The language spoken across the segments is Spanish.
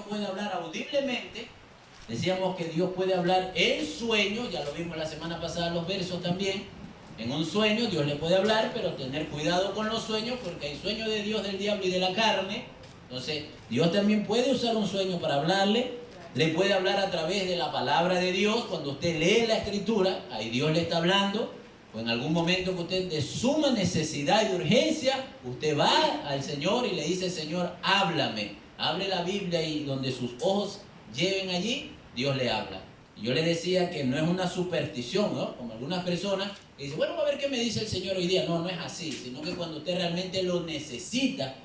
puede hablar audiblemente. Decíamos que Dios puede hablar en sueño, ya lo vimos la semana pasada los versos también. En un sueño Dios le puede hablar, pero tener cuidado con los sueños, porque hay sueños de Dios, del diablo y de la carne. Entonces, Dios también puede usar un sueño para hablarle. Le puede hablar a través de la palabra de Dios. Cuando usted lee la Escritura, ahí Dios le está hablando. O en algún momento que usted de suma necesidad y urgencia, usted va al Señor y le dice: Señor, háblame. Abre la Biblia y donde sus ojos lleven allí, Dios le habla. Y yo le decía que no es una superstición, ¿no? Como algunas personas que dicen: bueno, a ver qué me dice el Señor hoy día. No, no es así, sino que cuando usted realmente lo necesita,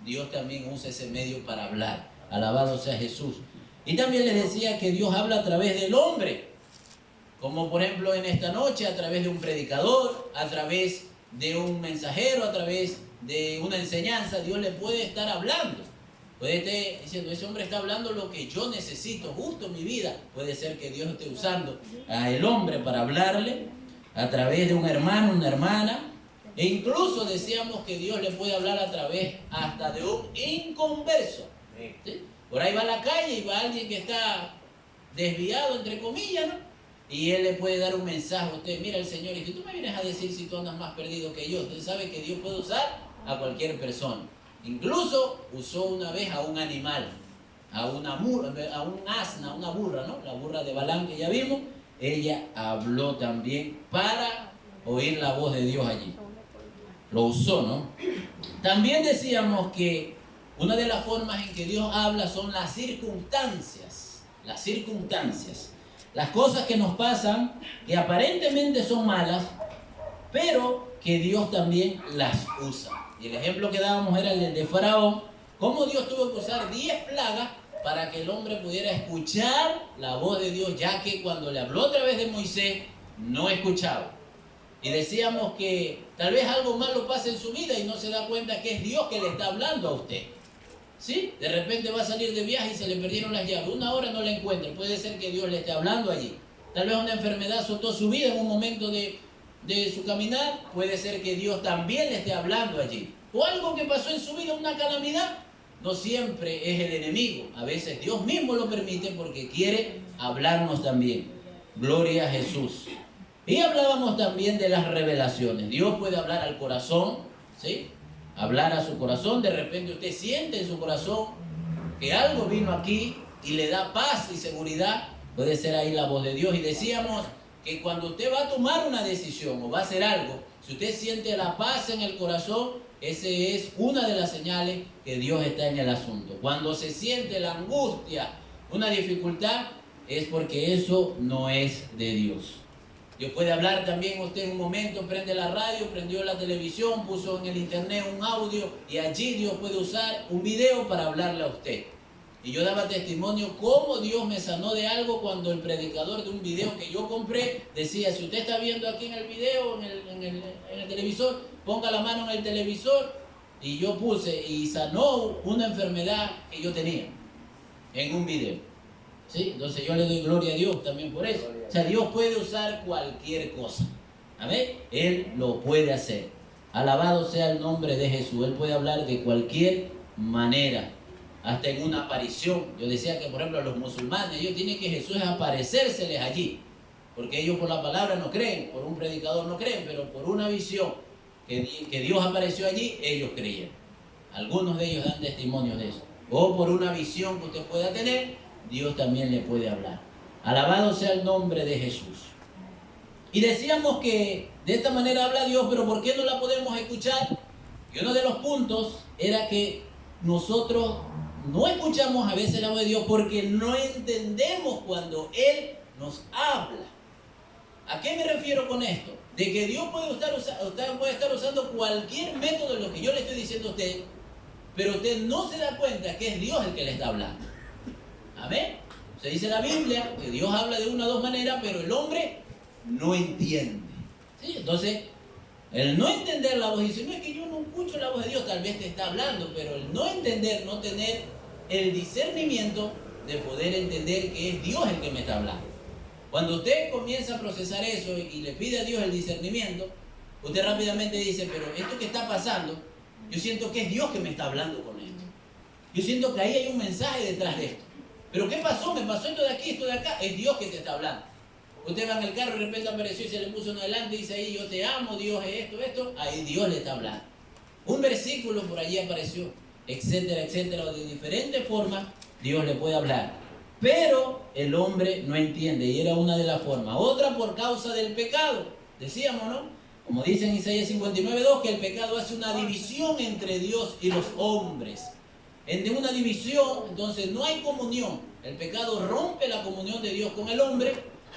Dios también usa ese medio para hablar. Alabado sea Jesús. Y también les decía que Dios habla a través del hombre. Como por ejemplo en esta noche, a través de un predicador, a través de un mensajero, a través de una enseñanza, Dios le puede estar hablando. Puede estar diciendo: ese hombre está hablando lo que yo necesito justo en mi vida. Puede ser que Dios esté usando al hombre para hablarle, a través de un hermano, una hermana. E incluso decíamos que Dios le puede hablar a través hasta de un inconverso. ¿Sí? Por ahí va a la calle y va alguien que está desviado, entre comillas, ¿no? Y él le puede dar un mensaje a usted: mira, el Señor, y si tú me vienes a decir si tú andas más perdido que yo. Usted sabe que Dios puede usar a cualquier persona. Incluso usó una vez a un animal, a un asna, a una burra, ¿no? La burra de Balaam que ya vimos. Ella habló también para oír la voz de Dios allí. Lo usó, ¿no? También decíamos que una de las formas en que Dios habla son las circunstancias. Las circunstancias. Las cosas que nos pasan, que aparentemente son malas, pero que Dios también las usa. Y el ejemplo que dábamos era el de Faraón. Cómo Dios tuvo que usar 10 plagas para que el hombre pudiera escuchar la voz de Dios, ya que cuando le habló a través de Moisés, no escuchaba. Y decíamos que tal vez algo malo pase en su vida y no se da cuenta que es Dios que le está hablando a usted. ¿Sí? De repente va a salir de viaje y se le perdieron las llaves. Una hora no la encuentra. Puede ser que Dios le esté hablando allí. Tal vez una enfermedad azotó su vida en un momento de su caminar. Puede ser que Dios también le esté hablando allí. O algo que pasó en su vida, una calamidad. No siempre es el enemigo. A veces Dios mismo lo permite porque quiere hablarnos también. Gloria a Jesús. Y hablábamos también de las revelaciones. Dios puede hablar al corazón, ¿sí? Hablar a su corazón. De repente usted siente en su corazón que algo vino aquí y le da paz y seguridad. Puede ser ahí la voz de Dios. Y decíamos que cuando usted va a tomar una decisión o va a hacer algo, si usted siente la paz en el corazón, esa es una de las señales que Dios está en el asunto. Cuando se siente la angustia, una dificultad, es porque eso no es de Dios. Dios puede hablar también. Usted en un momento prende la radio, prendió la televisión, puso en el internet un audio y allí Dios puede usar un video para hablarle a usted. Y yo daba testimonio cómo Dios me sanó de algo cuando el predicador de un video que yo compré decía: si usted está viendo aquí en el video, en el televisor, ponga la mano en el televisor. Y yo puse y sanó una enfermedad que yo tenía en un video. ¿Sí? Entonces yo le doy gloria a Dios también por eso. O sea, Dios puede usar cualquier cosa. Amén. Él lo puede hacer. Alabado sea el nombre de Jesús. Él puede hablar de cualquier manera. Hasta en una aparición. Yo decía que, por ejemplo, los musulmanes, ellos tienen que Jesús aparecérseles allí. Porque ellos por la palabra no creen, por un predicador no creen, pero por una visión que Dios apareció allí, ellos creyeron. Algunos de ellos dan testimonio de eso. O por una visión que usted pueda tener, Dios también le puede hablar. Alabado sea el nombre de Jesús. Y decíamos que de esta manera habla Dios, pero ¿por qué no la podemos escuchar? Y uno de los puntos era que nosotros no escuchamos a veces la voz de Dios porque no entendemos cuando Él nos habla. ¿A qué me refiero con esto? De que Dios puede estar usando cualquier método de lo que yo le estoy diciendo a usted, pero usted no se da cuenta que es Dios el que le está hablando. Amén. Se dice en la Biblia que Dios habla de una o dos maneras, pero el hombre no entiende. ¿Sí? Entonces, el no entender la voz, dice: no, es que yo no escucho la voz de Dios. Tal vez te está hablando, pero el no entender, no tener el discernimiento de poder entender que es Dios el que me está hablando. Cuando usted comienza a procesar eso y le pide a Dios el discernimiento, usted rápidamente dice: pero esto que está pasando, yo siento que es Dios que me está hablando con esto. Yo siento que ahí hay un mensaje detrás de esto. ¿Pero qué pasó? Me pasó esto de aquí, esto de acá. Es Dios que te está hablando. Usted va en el carro y de repente apareció y se le puso uno adelante y dice ahí, yo te amo, Dios es esto, esto. Ahí Dios le está hablando. Un versículo por allí apareció, etcétera, etcétera. O de diferentes formas Dios le puede hablar. Pero el hombre no entiende y era una de las formas. Otra por causa del pecado. Decíamos, ¿no? Como dice en Isaías 59:2, que el pecado hace una división entre Dios y los hombres. Entre una división, entonces no hay comunión. El pecado rompe la comunión de Dios con el hombre.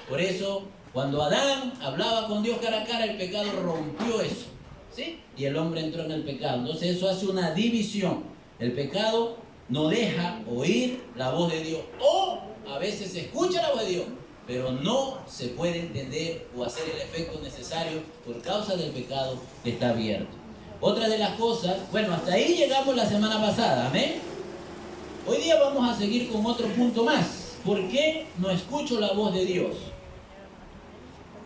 Por eso, cuando Adán hablaba con Dios cara a cara, el pecado rompió eso, ¿sí? Y el hombre entró en el pecado. Entonces eso hace una división. El pecado no deja oír la voz de Dios. O a veces se escucha la voz de Dios, pero no se puede entender o hacer el efecto necesario por causa del pecado que está abierto. Otra de las cosas, bueno, hasta ahí llegamos la semana pasada, amén. Hoy día vamos a seguir con otro punto más. ¿Por qué no escucho la voz de Dios?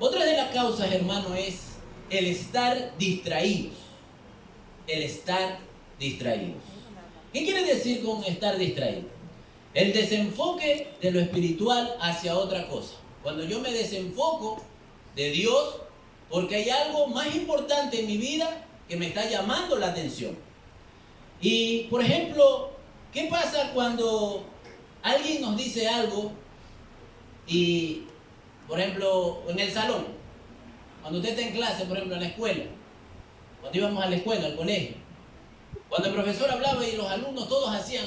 Otra de las causas, hermano, es el estar distraídos. El estar distraídos. ¿Qué quiere decir con estar distraído? El desenfoque de lo espiritual hacia otra cosa. Cuando yo me desenfoco de Dios, porque hay algo más importante en mi vida que me está llamando la atención. Y, por ejemplo, ¿qué pasa cuando alguien nos dice algo y, por ejemplo, en el salón, cuando usted está en clase, por ejemplo, en la escuela, cuando íbamos a la escuela, al colegio, cuando el profesor hablaba y los alumnos todos hacían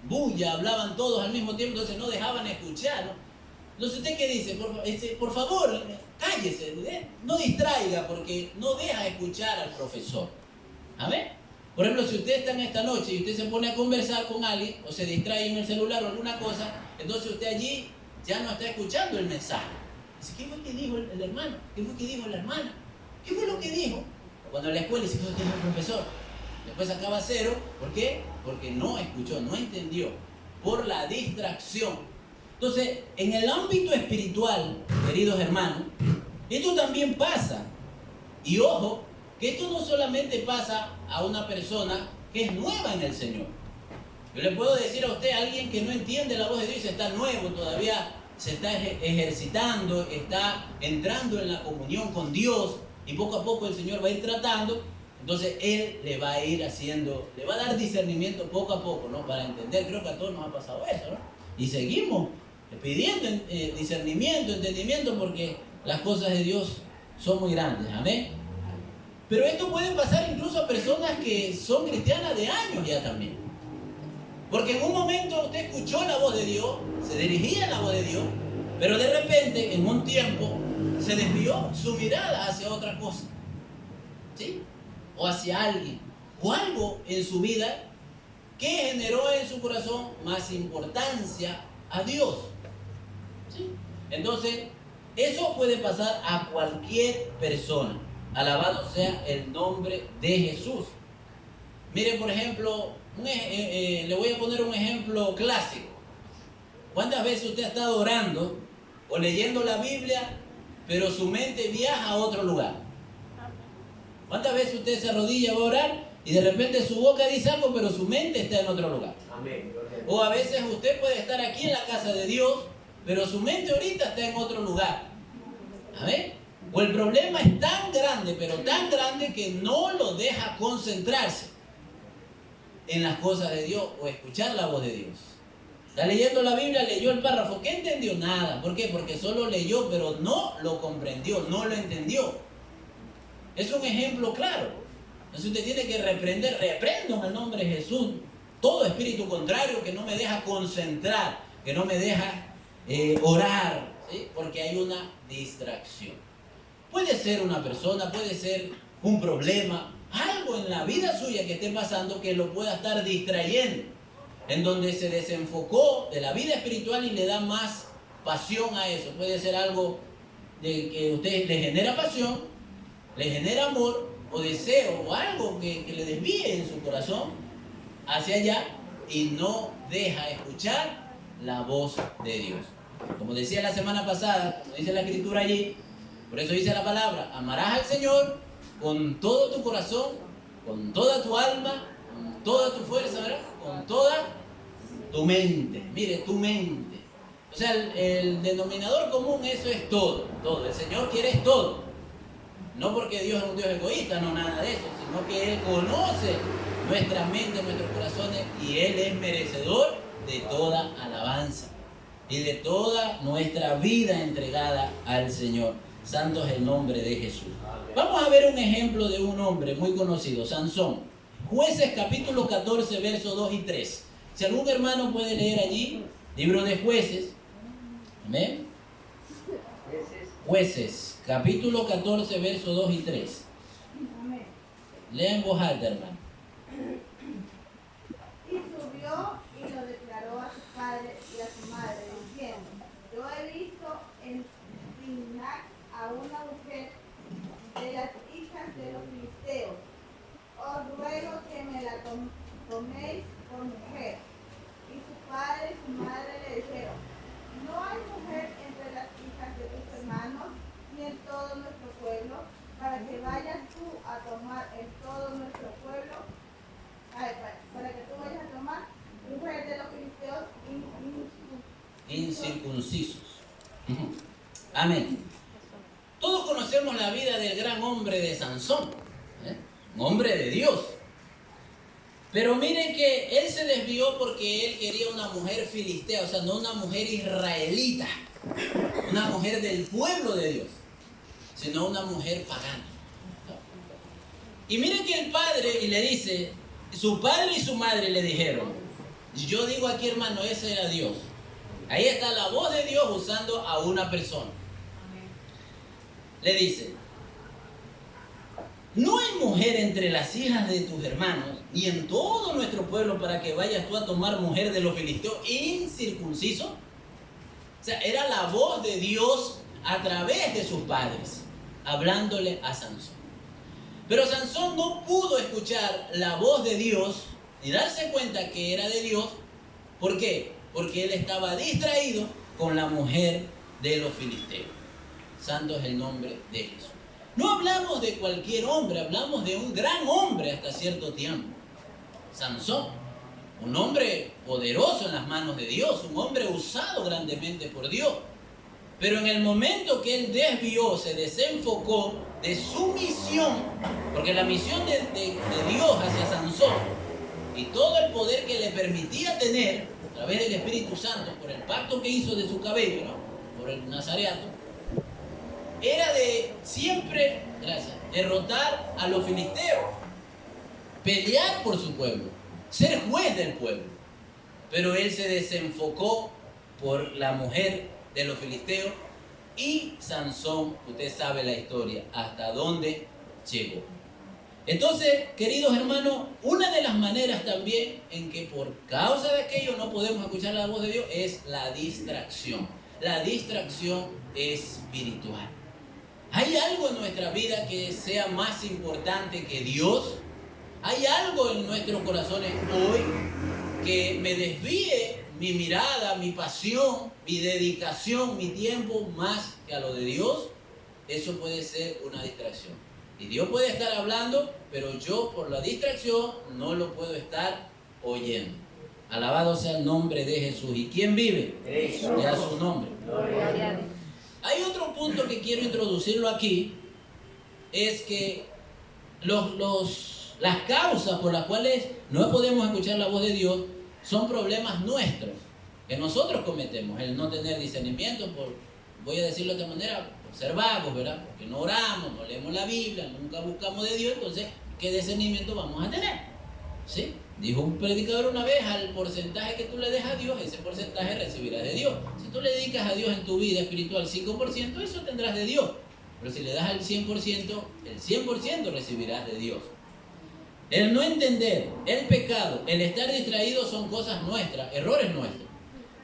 bulla, hablaban todos al mismo tiempo, entonces no dejaban escuchar, ¿no? Entonces, ¿usted qué dice? Por favor, cállese, no distraiga, porque no deja escuchar al profesor. ¿Amén? Por ejemplo, si usted está en esta noche y usted se pone a conversar con alguien, o se distrae en el celular o alguna cosa, entonces usted allí ya no está escuchando el mensaje. Dice, ¿qué fue que dijo el hermano? ¿Qué fue que dijo la hermana? ¿Qué fue lo que dijo? Cuando en la escuela dice, ¿qué fue lo que dijo el profesor? Después sacaba 0. ¿Por qué? Porque no escuchó, no entendió. Por la distracción. Entonces, en el ámbito espiritual, queridos hermanos, esto también pasa. Y ojo, que esto no solamente pasa a una persona que es nueva en el Señor. Yo le puedo decir a usted, alguien que no entiende la voz de Dios, está nuevo, todavía se está ejercitando, está entrando en la comunión con Dios, y poco a poco el Señor va a ir tratando. Entonces Él le va a ir haciendo, le va a dar discernimiento poco a poco, ¿no? Para entender. Creo que a todos nos ha pasado eso, ¿no? Y seguimos pidiendo discernimiento, entendimiento, porque las cosas de Dios son muy grandes, amén. Pero esto puede pasar incluso a personas que son cristianas de años ya también. Porque en un momento usted escuchó la voz de Dios, se dirigía a la voz de Dios, pero de repente, en un tiempo, se desvió su mirada hacia otra cosa, ¿sí? O hacia alguien, o algo en su vida que generó en su corazón más importancia a Dios, ¿sí? Entonces, eso puede pasar a cualquier persona. Alabado sea el nombre de Jesús. Mire, por ejemplo, le voy a poner un ejemplo clásico. ¿Cuántas veces usted ha estado orando o leyendo la Biblia, pero su mente viaja a otro lugar? ¿Cuántas veces usted se arrodilla, va a orar y de repente su boca dice algo, pero su mente está en otro lugar? Amén. O a veces usted puede estar aquí en la casa de Dios, pero su mente ahorita está en otro lugar. ¿Amén? O el problema es tan grande, pero tan grande que no lo deja concentrarse en las cosas de Dios o escuchar la voz de Dios. Está leyendo la Biblia, leyó el párrafo. ¿Qué entendió? Nada. ¿Por qué? Porque solo leyó, pero no lo comprendió, no lo entendió. Es un ejemplo claro. Entonces usted tiene que reprender, reprendo en el nombre de Jesús todo espíritu contrario que no me deja concentrar, que no me deja orar, ¿sí? Porque hay una distracción. Puede ser una persona, puede ser un problema, algo en la vida suya que esté pasando que lo pueda estar distrayendo, en donde se desenfocó de la vida espiritual y le da más pasión a eso. Puede ser algo de que a usted le genera pasión, le genera amor o deseo o algo que le desvíe en su corazón hacia allá y no deja escuchar la voz de Dios. Como decía la semana pasada, como dice la escritura allí, por eso dice la palabra, amarás al Señor con todo tu corazón, con toda tu alma, con toda tu fuerza, ¿verdad? Con toda tu mente. Mire, tu mente. O sea, el denominador común, eso es todo, todo. El Señor quiere es todo. No porque Dios es un Dios egoísta, no nada de eso, sino que Él conoce nuestra mente, nuestros corazones, y Él es merecedor de toda alabanza y de toda nuestra vida entregada al Señor. Santo es el nombre de Jesús. Vamos a ver un ejemplo de un hombre muy conocido, Sansón. Jueces capítulo 14, versos 2 y 3. Si algún hermano puede leer allí, libro de Jueces. Amén. Jueces, capítulo 14, versos 2 y 3. Lea en voz alta, hermano. Y subió y lo declaró a su padre y a su madre, diciendo: yo he visto en Timnat a una mujer de las hijas de los filisteos. Os ruego que me la toméis por mujer. Y su padre y su madre le dijeron: no hay mujer entre las hijas de tus hermanos, ni en todo nuestro pueblo, para que vayas tú a tomar en todo nuestro pueblo, para que tú vayas a tomar mujer de los filisteos Incircuncisos. Amén. Todos conocemos la vida del gran hombre de Sansón, un hombre de Dios. Pero miren que él se desvió porque él quería una mujer filistea, o sea, no una mujer israelita, una mujer del pueblo de Dios, sino una mujer pagana. Y miren que el padre, y le dice, su padre y su madre le dijeron, yo digo aquí, hermano, ese era Dios. Ahí está la voz de Dios usando a una persona. Le dice, no hay mujer entre las hijas de tus hermanos, ni en todo nuestro pueblo, para que vayas tú a tomar mujer de los filisteos incircuncisos. O sea, era la voz de Dios a través de sus padres, hablándole a Sansón. Pero Sansón no pudo escuchar la voz de Dios y darse cuenta que era de Dios. ¿Por qué? Porque él estaba distraído con la mujer de los filisteos. Santo es el nombre de Jesús. No hablamos de cualquier hombre, hablamos de un gran hombre hasta cierto tiempo. Sansón, un hombre poderoso en las manos de Dios, un hombre usado grandemente por Dios. Pero en el momento que él desvió, se desenfocó de su misión, porque la misión de Dios hacia Sansón y todo el poder que le permitía tener a través del Espíritu Santo, por el pacto que hizo de su cabello, ¿no? Por el nazareato, era de siempre, derrotar a los filisteos, pelear por su pueblo, ser juez del pueblo. Pero él se desenfocó por la mujer de los filisteos y Sansón, usted sabe la historia, hasta dónde llegó. Entonces, queridos hermanos, una de las maneras también en que por causa de aquello no podemos escuchar la voz de Dios es la distracción espiritual. ¿Hay algo en nuestra vida que sea más importante que Dios? ¿Hay algo en nuestros corazones hoy que me desvíe mi mirada, mi pasión, mi dedicación, mi tiempo más que a lo de Dios? Eso puede ser una distracción. Y Dios puede estar hablando, pero yo por la distracción no lo puedo estar oyendo. Alabado sea el nombre de Jesús. ¿Y quién vive? Jesús. Ya su nombre. Hay otro punto que quiero introducirlo aquí, es que las causas por las cuales no podemos escuchar la voz de Dios son problemas nuestros, que nosotros cometemos. El no tener discernimiento, voy a decirlo de esta manera, por ser vagos, ¿verdad? Porque no oramos, no leemos la Biblia, nunca buscamos de Dios, entonces, ¿qué discernimiento vamos a tener? ¿Sí? Dijo un predicador una vez, al porcentaje que tú le des a Dios, ese porcentaje recibirás de Dios. Si tú le dedicas a Dios en tu vida espiritual 5%, eso tendrás de Dios. Pero si le das al 100%, el 100% recibirás de Dios. El no entender, el pecado, el estar distraído son cosas nuestras, errores nuestros.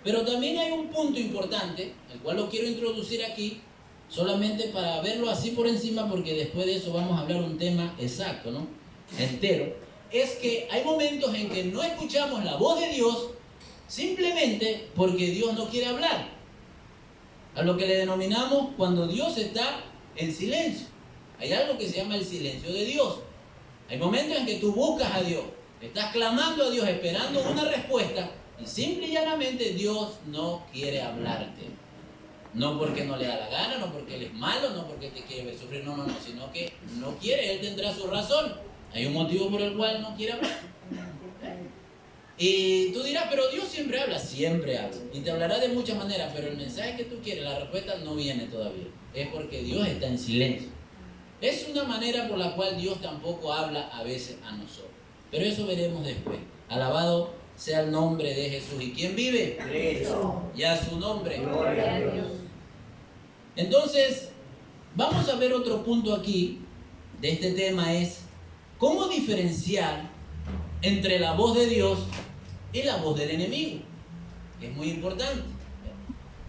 Pero también hay un punto importante, el cual lo quiero introducir aquí, solamente para verlo así por encima, porque después de eso vamos a hablar un tema exacto, ¿no? Entero. Es que hay momentos en que no escuchamos la voz de Dios simplemente porque Dios no quiere hablar. A lo que le denominamos cuando Dios está en silencio. Hay algo que se llama el silencio de Dios. Hay momentos en que tú buscas a Dios, Estás clamando a Dios, esperando una respuesta, y simple y llanamente Dios no quiere hablarte. No porque no le da la gana, no porque Él es malo, no porque te quiere ver sufrir, no, sino que no quiere, Él tendrá su razón. Hay un motivo por el cual no quiere hablar. Y tú dirás, pero Dios siempre habla, y te hablará de muchas maneras, pero el mensaje que tú quieres, la respuesta no viene todavía. Es porque Dios está en silencio. Es una manera por la cual Dios tampoco habla a veces a nosotros. Pero eso veremos después. Alabado sea el nombre de Jesús. ¿Y quién vive? Cristo. Y a su nombre. Gloria a Dios. Entonces, vamos a ver otro punto aquí de este tema, es cómo diferenciar entre la voz de Dios y la voz del enemigo. Es muy importante.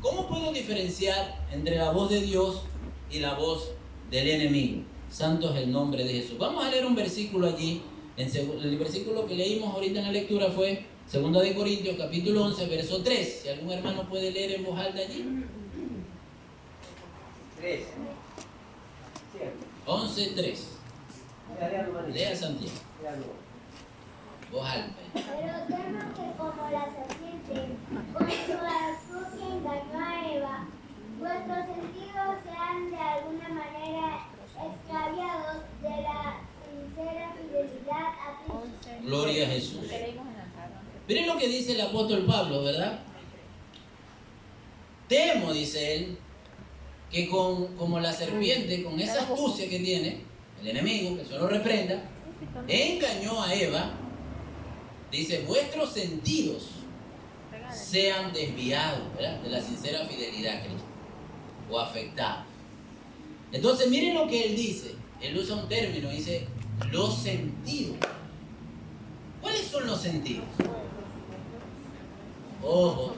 ¿Cómo puedo diferenciar entre la voz de Dios y la voz del enemigo? Santo es el nombre de Jesús. Vamos a leer un versículo allí. El versículo que leímos ahorita en la lectura fue 2 de Corintios, capítulo 11, verso 3. Si algún hermano puede leer en voz alta allí. 3. 11, 3. Lea Santiago. Voz alta. Pero temo que como la serpiente con su astucia engañó a Eva, vuestros sentidos sean de alguna manera extraviados de la sincera fidelidad a Cristo. Gloria a Jesús. Miren lo que dice el apóstol Pablo, ¿verdad? Temo, dice él, que como la serpiente, con esa astucia que tiene, el enemigo, que se lo reprenda, engañó a Eva. Dice, vuestros sentidos sean desviados, ¿verdad?, de la sincera fidelidad a Cristo, o afectados. Entonces, miren lo que él dice. Él usa un término, dice, los sentidos. ¿Cuáles son los sentidos? Ojos,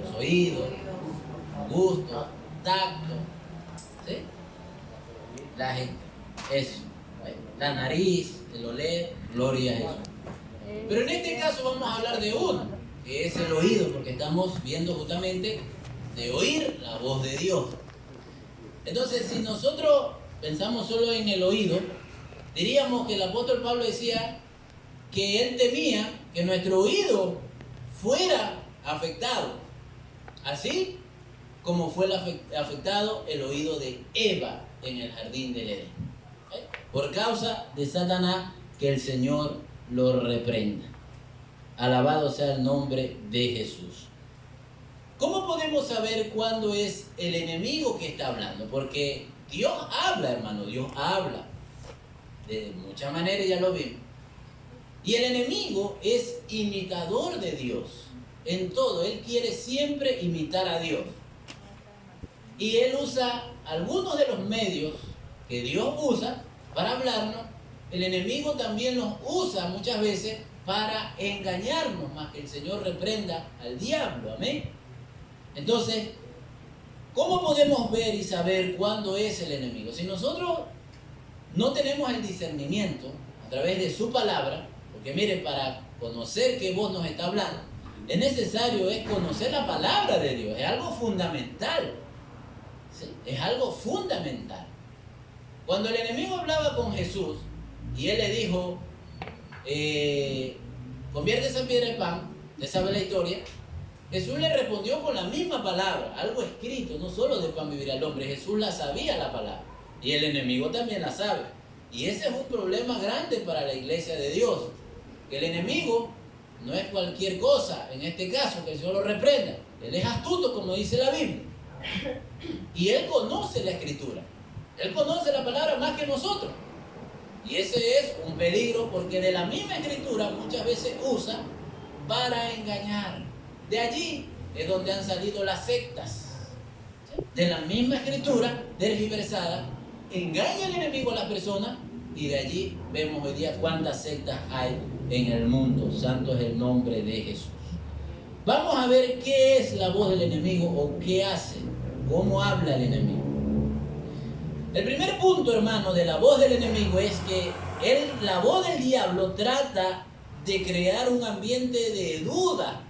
los oídos, gusto, tacto, ¿sí? La nariz, el oler, gloria a Jesús. Pero en este caso vamos a hablar de uno, que es el oído, porque estamos viendo justamente de oír la voz de Dios. Entonces, si nosotros pensamos solo en el oído, diríamos que el apóstol Pablo decía que él temía que nuestro oído fuera afectado, así como fue afectado el oído de Eva en el jardín del Edén, por causa de Satanás, que el Señor lo reprenda. Alabado sea el nombre de Jesús. ¿Cómo podemos saber cuándo es el enemigo que está hablando? Porque Dios habla, hermano, Dios habla de muchas maneras, ya lo vimos. Y el enemigo es imitador de Dios en todo. Él quiere siempre imitar a Dios. Y él usa algunos de los medios que Dios usa para hablarnos. El enemigo también los usa muchas veces para engañarnos, más que el Señor reprenda al diablo. Amén. Entonces, ¿cómo podemos ver y saber cuándo es el enemigo? Si nosotros no tenemos el discernimiento a través de su palabra, porque mire, para conocer qué voz nos está hablando, es necesario conocer la palabra de Dios. Es algo fundamental. ¿Sí? Es algo fundamental. Cuando el enemigo hablaba con Jesús y él le dijo, convierte esa piedra en pan, usted sabe la historia, Jesús le respondió con la misma palabra, algo escrito, no solo de pan vivirá el hombre. Jesús la sabía la palabra y el enemigo también la sabe. Y ese es un problema grande para la iglesia de Dios, que el enemigo no es cualquier cosa, en este caso, que el Señor lo reprenda. Él es astuto, como dice la Biblia. Y él conoce la escritura. Él conoce la palabra más que nosotros. Y ese es un peligro, porque de la misma escritura muchas veces usa para engañar. De allí es donde han salido las sectas. De la misma escritura tergiversada, engaña el enemigo a las personas, y de allí vemos hoy día cuántas sectas hay en el mundo. Santo es el nombre de Jesús. Vamos a ver qué es la voz del enemigo, o qué hace, cómo habla el enemigo. El primer punto, hermano, de la voz del enemigo es que la voz del diablo trata de crear un ambiente de duda.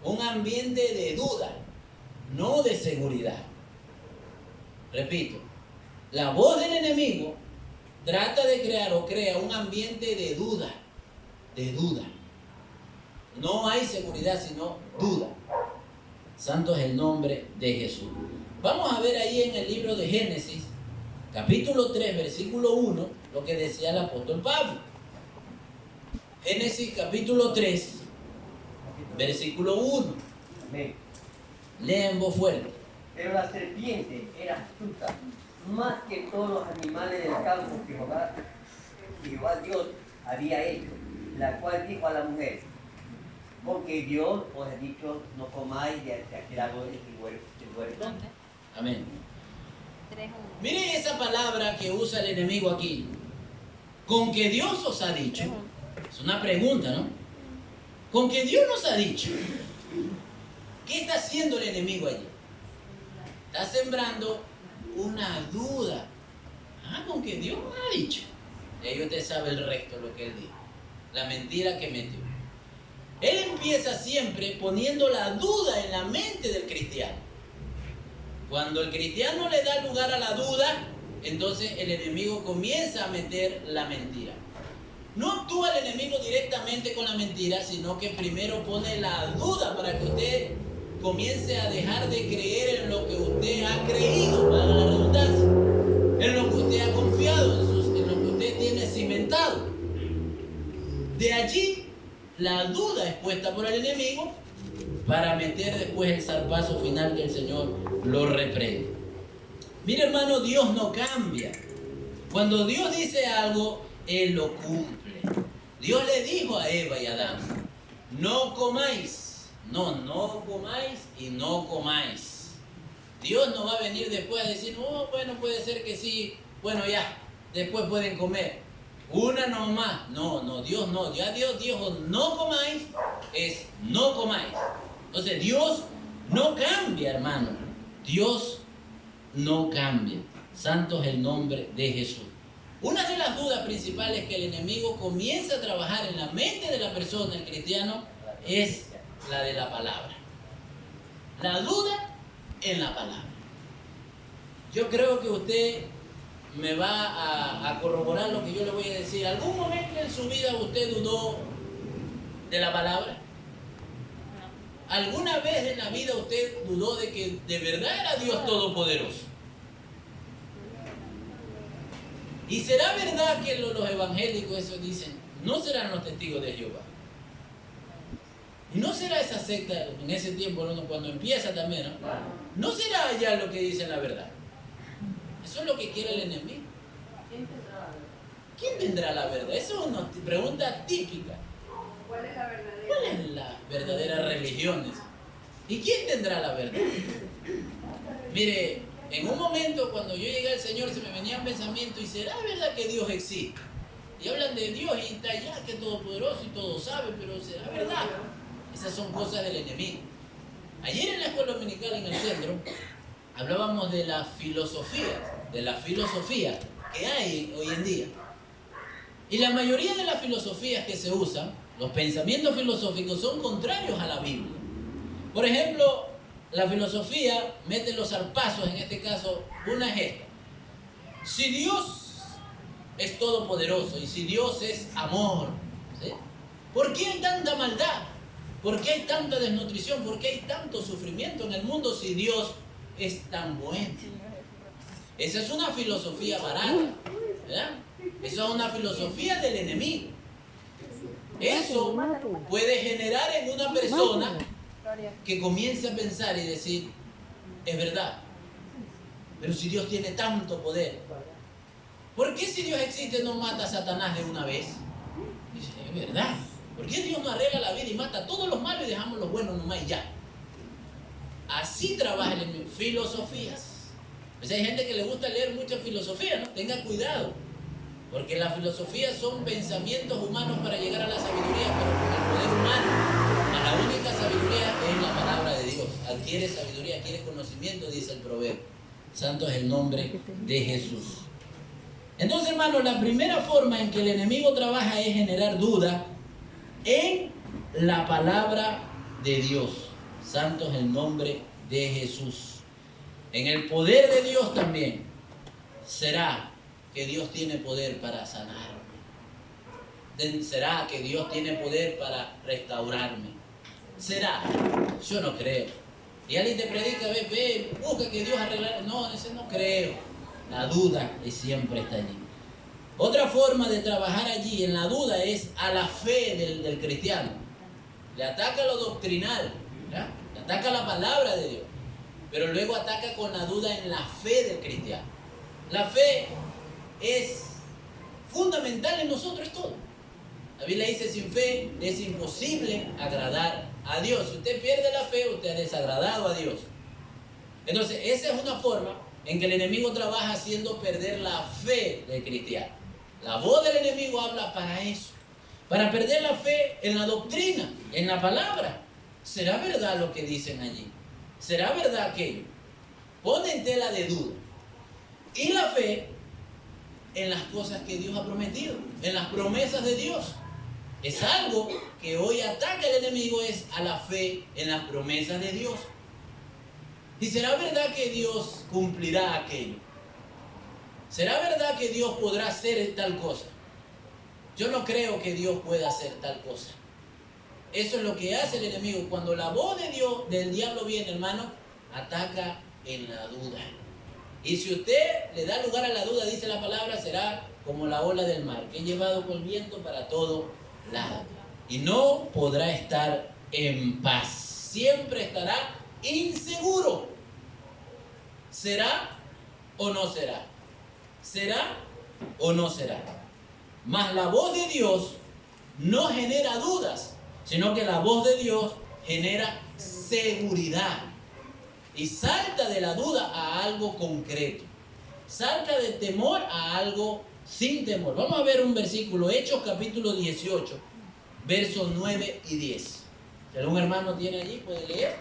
Un ambiente de duda, no de seguridad. Repito, la voz del enemigo trata de crear o crea un ambiente de duda, de duda. No hay seguridad, sino duda. Santo es el nombre de Jesús. Vamos a ver ahí en el libro de Génesis, capítulo 3, versículo 1, lo que decía el apóstol Pablo. Génesis capítulo 3, versículo 1. Amén. Lea en voz fuerte. Pero la serpiente era astuta, más que todos los animales del campo que Jehová Dios había hecho, la cual dijo a la mujer: porque Dios os ha dicho, no comáis de aquel árbol del huerto. Amén. Miren esa palabra que usa el enemigo aquí. Con que Dios os ha dicho. Es una pregunta, ¿no? Con que Dios nos ha dicho. ¿Qué está haciendo el enemigo allí? Está sembrando una duda. Ah, con que Dios nos ha dicho. Y ahí usted sabe el resto, lo que él dijo. La mentira que metió. Él empieza siempre poniendo la duda en la mente del cristiano. Cuando el cristiano le da lugar a la duda, entonces el enemigo comienza a meter la mentira. No actúa el enemigo directamente con la mentira, sino que primero pone la duda para que usted comience a dejar de creer en lo que usted ha creído, para la redundancia, en lo que usted ha confiado, en lo que usted tiene cimentado. De allí, la duda es puesta por el enemigo para meter después el zarpazo final que el Señor lo reprende. Mira, hermano, Dios no cambia. Cuando Dios dice algo, Él lo cumple. Dios le dijo a Eva y a Adán: no comáis. No comáis y no comáis. Dios no va a venir después a decir: oh, bueno, puede ser que sí, bueno, ya, después pueden comer. Una nomás. No, Dios no. Ya Dios dijo: no comáis, es no comáis. Entonces Dios no cambia, hermano. Dios no cambia. Santo es el nombre de Jesús. Una de las dudas principales que el enemigo comienza a trabajar en la mente de la persona, el cristiano, es la de la palabra. La duda en la palabra. Yo creo que usted me va a corroborar lo que yo le voy a decir. ¿Algún momento en su vida usted dudó de la palabra? ¿Alguna vez en la vida usted dudó de que de verdad era Dios Todopoderoso? ¿Y será verdad que los evangélicos eso dicen? ¿No serán los testigos de Jehová? ¿Y no será esa secta en ese tiempo, ¿no? Cuando empieza también, ¿no? ¿No será ya lo que dicen la verdad? Eso es lo que quiere el enemigo. ¿Quién tendrá la verdad? Eso es una pregunta típica. ¿Cuál es la verdadera? ¿Cuál es la verdadera religión? ¿Y quién tendrá la verdad? Mire, en un momento cuando yo llegué al Señor se me venían pensamientos: ¿y será verdad que Dios existe? Y hablan de Dios y está allá, que es todopoderoso y todo sabe, pero ¿será verdad? Esas son cosas del enemigo. Ayer en la escuela dominical en el centro hablábamos de la filosofía que hay hoy en día. Y la mayoría de las filosofías que se usan, los pensamientos filosóficos, son contrarios a la Biblia. Por ejemplo, la filosofía mete los zarpazos, en este caso, una es esta: si Dios es todopoderoso y si Dios es amor, ¿sí?, ¿por qué hay tanta maldad? ¿Por qué hay tanta desnutrición? ¿Por qué hay tanto sufrimiento en el mundo si Dios es tan bueno? Esa es una filosofía barata, ¿verdad? Esa es una filosofía del enemigo. Eso puede generar en una persona que comience a pensar y decir: es verdad, pero si Dios tiene tanto poder, ¿por qué si Dios existe no mata a Satanás de una vez? Dice: es verdad. ¿Por qué Dios no arregla la vida y mata a todos los malos y dejamos los buenos nomás y ya? Así trabaja el enemigo. Filosofías. Pues hay gente que le gusta leer mucha filosofía, ¿no? Tenga cuidado, porque las filosofías son pensamientos humanos para llegar a la sabiduría, pero con el poder humano. La única sabiduría es la palabra de Dios. Adquiere sabiduría, adquiere conocimiento, dice el proverbio. Santo es el nombre de Jesús. Entonces, hermanos, la primera forma en que el enemigo trabaja es generar duda en la palabra de Dios. Santo es el nombre de Jesús. En el poder de Dios también será que Dios tiene poder para sanarme? ¿Será que Dios tiene poder para restaurarme? ¿Será? Yo no creo. Y alguien te predica, ve, busca que Dios arreglará. No, ese no creo. La duda siempre está allí. Otra forma de trabajar allí en la duda es a la fe del cristiano. Le ataca lo doctrinal, ¿verdad? Le ataca la palabra de Dios, pero luego ataca con la duda en la fe del cristiano. La fe es fundamental en nosotros todos. La Biblia dice, sin fe es imposible agradar a Dios. Si usted pierde la fe, usted ha desagradado a Dios. Entonces, esa es una forma en que el enemigo trabaja haciendo perder la fe del cristiano. La voz del enemigo habla para eso, para perder la fe en la doctrina, en la palabra. ¿Será verdad lo que dicen allí? ¿Será verdad aquello? Pone en tela de duda. Y la fe en las cosas que Dios ha prometido, en las promesas de Dios. Es algo que hoy ataca el enemigo, es a la fe en las promesas de Dios. ¿Y será verdad que Dios cumplirá aquello? ¿Será verdad que Dios podrá hacer tal cosa? Yo no creo que Dios pueda hacer tal cosa. Eso es lo que hace el enemigo. Cuando la voz de Dios, del diablo viene, hermano, ataca en la duda. Y si usted le da lugar a la duda, dice la palabra, será como la ola del mar, que es llevado por el viento para todo lado. Y no podrá estar en paz. Siempre estará inseguro. ¿Será o no será? ¿Será o no será? Mas la voz de Dios no genera dudas, sino que la voz de Dios genera seguridad. Y salta de la duda a algo concreto. Salta del temor a algo sin temor. Vamos a ver un versículo, Hechos capítulo 18, versos 9 y 10. Si algún hermano tiene allí, puede leer.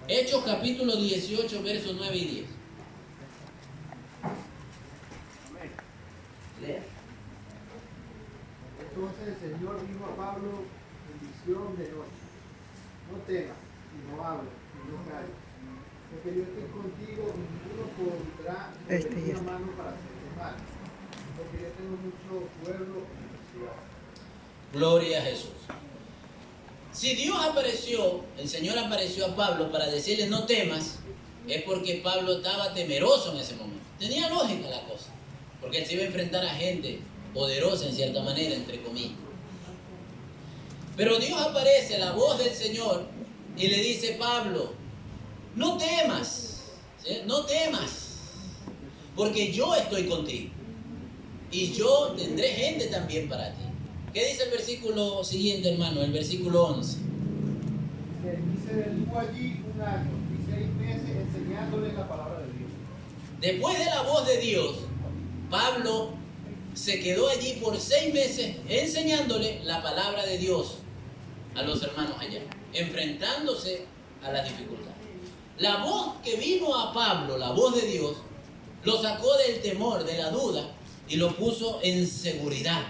Hechos capítulo 18, versos 9 y 10. Lea. Entonces el Señor dijo a Pablo en visión de noche: no temas, y no hables, y no calles, porque yo estoy contigo y ninguno podrá meter una mano para hacerte mal, porque yo tengo mucho pueblo en la ciudad. Gloria a Jesús. Si Dios apareció, el Señor apareció a Pablo para decirle no temas, es porque Pablo estaba temeroso en ese momento. Tenía lógica la cosa, porque él se iba a enfrentar a gente poderosa en cierta manera, entre comillas. Pero Dios aparece, la voz del Señor, y le dice: Pablo, no temas, ¿sí? No temas, porque yo estoy contigo y yo tendré gente también para ti. ¿Qué dice el versículo siguiente, hermano? El versículo 11. Y se detuvo allí 1 año y 6 meses enseñándole la palabra de Dios. Después de la voz de Dios, Pablo se quedó allí por 6 meses enseñándole la palabra de Dios a los hermanos allá, enfrentándose a la dificultad. La voz que vino a Pablo, la voz de Dios, lo sacó del temor, de la duda, y lo puso en seguridad,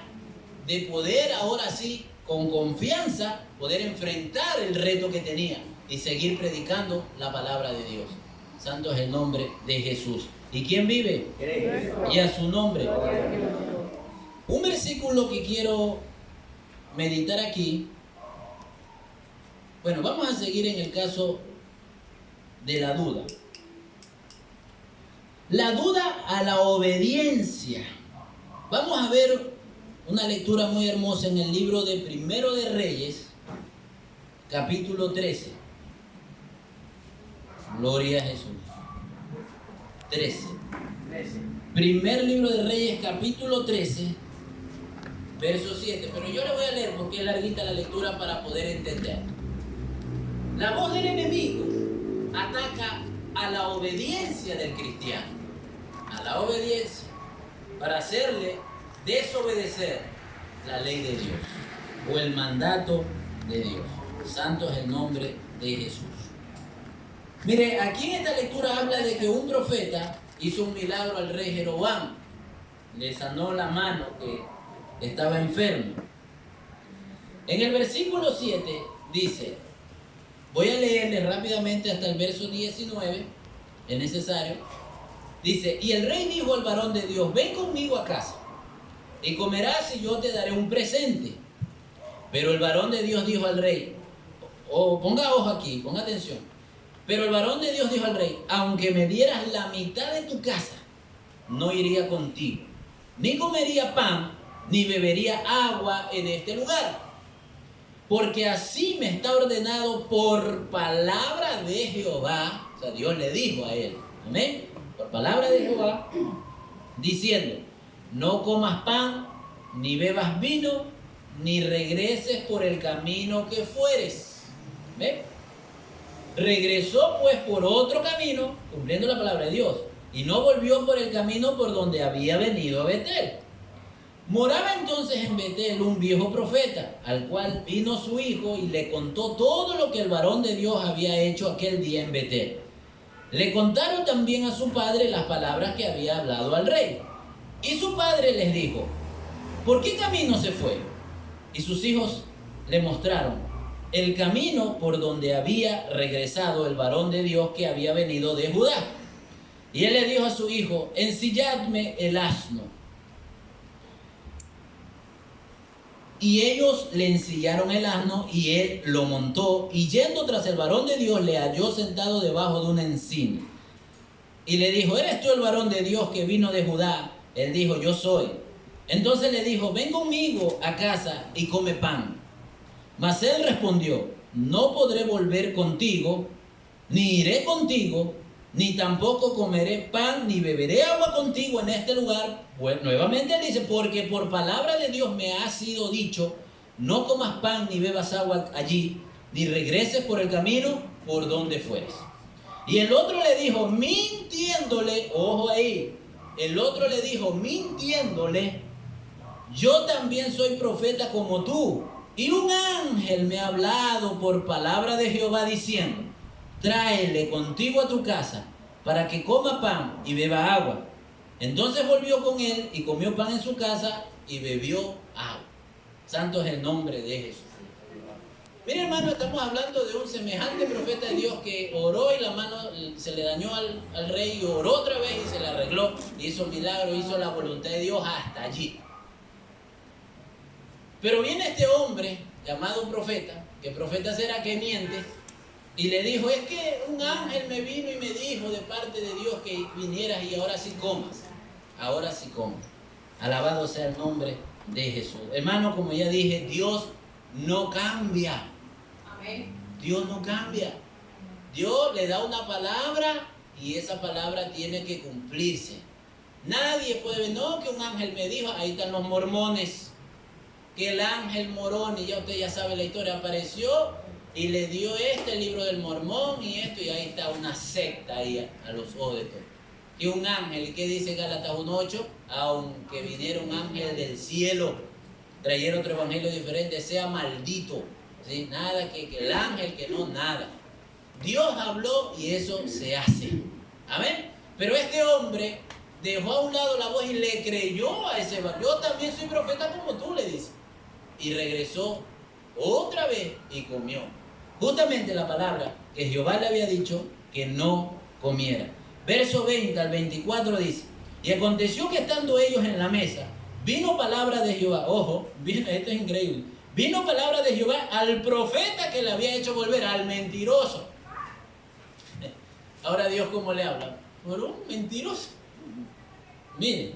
de poder ahora sí, con confianza, poder enfrentar el reto que tenía y seguir predicando la palabra de Dios. Santo es el nombre de Jesús. ¿Y quién vive? Y a su nombre. Un versículo que quiero meditar aquí. Bueno, vamos a seguir en el caso de la duda. La duda a la obediencia. Vamos a ver una lectura muy hermosa en el libro de Primero de Reyes, capítulo 13. Gloria a Jesús. 13. Primer libro de Reyes, capítulo 13, verso 7. Pero yo le voy a leer porque es larguita la lectura para poder entender. La voz del enemigo ataca a la obediencia del cristiano. A la obediencia. Para hacerle desobedecer la ley de Dios o el mandato de Dios. Santo es el nombre de Jesús. Mire, aquí en esta lectura habla de que un profeta hizo un milagro al rey Jeroboam. Le sanó la mano que estaba enfermo. En el versículo 7 dice, voy a leerle rápidamente hasta el verso 19, es necesario. Dice, y el rey dijo al varón de Dios, ven conmigo a casa y comerás y yo te daré un presente. Pero el varón de Dios dijo al rey, ponga ojo aquí, ponga atención. Pero el varón de Dios dijo al rey, aunque me dieras la mitad de tu casa, no iría contigo, ni comería pan, ni bebería agua en este lugar. Porque así me está ordenado por palabra de Jehová. O sea, Dios le dijo a él, amén, por palabra de Jehová, diciendo, no comas pan, ni bebas vino, ni regreses por el camino que fueres. ¿Ve? Regresó pues por otro camino, cumpliendo la palabra de Dios, y no volvió por el camino por donde había venido a Betel. Moraba entonces en Betel un viejo profeta, al cual vino su hijo y le contó todo lo que el varón de Dios había hecho aquel día en Betel. Le contaron también a su padre las palabras que había hablado al rey. Y su padre les dijo, ¿por qué camino se fue? Y sus hijos le mostraron el camino por donde había regresado el varón de Dios que había venido de Judá. Y él le dijo a su hijo, ensilladme el asno. Y ellos le ensillaron el asno y él lo montó, y yendo tras el varón de Dios le halló sentado debajo de una encina. Y le dijo, ¿eres tú el varón de Dios que vino de Judá? Él dijo, yo soy. Entonces le dijo, ven conmigo a casa y come pan. Mas él respondió, no podré volver contigo, ni iré contigo, ni tampoco comeré pan, ni beberé agua contigo en este lugar. Pues nuevamente él dice, porque por palabra de Dios me ha sido dicho, no comas pan ni bebas agua allí, ni regreses por el camino por donde fueres. Y el otro le dijo, mintiéndole, ojo ahí, el otro le dijo, mintiéndole, yo también soy profeta como tú, y un ángel me ha hablado por palabra de Jehová diciendo, tráele contigo a tu casa para que coma pan y beba agua. Entonces volvió con él y comió pan en su casa y bebió agua. Santo es el nombre de Jesús. Mira, hermano, estamos hablando de un semejante profeta de Dios que oró y la mano se le dañó al rey, y oró otra vez y se le arregló, hizo milagro, hizo la voluntad de Dios hasta allí. Pero viene este hombre llamado profeta, que profeta será que miente, y le dijo, es que un ángel me vino y me dijo de parte de Dios que vinieras y ahora sí comas. Ahora sí comas. Alabado sea el nombre de Jesús. Hermano, como ya dije, Dios no cambia. Amén. Dios no cambia. Dios le da una palabra y esa palabra tiene que cumplirse. Nadie puede ver, no, que un ángel me dijo, ahí están los mormones, que el ángel morón, y ya usted ya sabe la historia, apareció y le dio el libro del mormón y esto, y ahí está una secta ahí a los ojos de todos. Y un ángel, ¿qué dice Gálatas 1:8? Aunque viniera un ángel del cielo, trayera otro evangelio diferente, sea maldito. ¿Sí? Nada que el ángel, que no, nada. Dios habló y eso se hace. Amén. Pero este hombre dejó a un lado la voz y le creyó a ese varón. Yo también soy profeta como tú, le dice. Y regresó otra vez y comió. Justamente la palabra que Jehová le había dicho que no comiera. Verso 20 al 24 dice, y aconteció que estando ellos en la mesa, vino palabra de Jehová. Ojo, esto es increíble. Vino palabra de Jehová al profeta que le había hecho volver, al mentiroso. Ahora Dios, ¿cómo le habla? Por un mentiroso. Miren,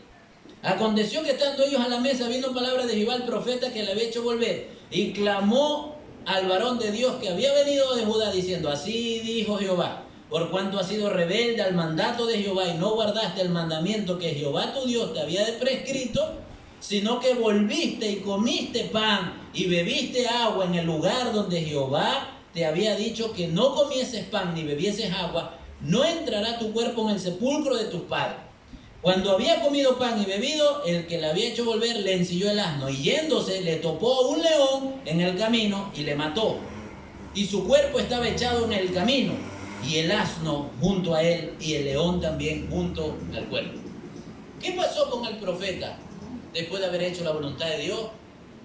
aconteció que estando ellos a la mesa, vino palabra de Jehová al profeta que le había hecho volver, y clamó al varón de Dios que había venido de Judá, diciendo, así dijo Jehová, por cuanto has sido rebelde al mandato de Jehová y no guardaste el mandamiento que Jehová tu Dios te había prescrito, sino que volviste y comiste pan y bebiste agua en el lugar donde Jehová te había dicho que no comieses pan ni bebieses agua, no entrará tu cuerpo en el sepulcro de tus padres. Cuando había comido pan y bebido, el que le había hecho volver le ensilló el asno, y yéndose le topó un león en el camino y le mató. Y su cuerpo estaba echado en el camino, y el asno junto a él, y el león también junto al cuerpo. ¿Qué pasó con el profeta después de haber hecho la voluntad de Dios?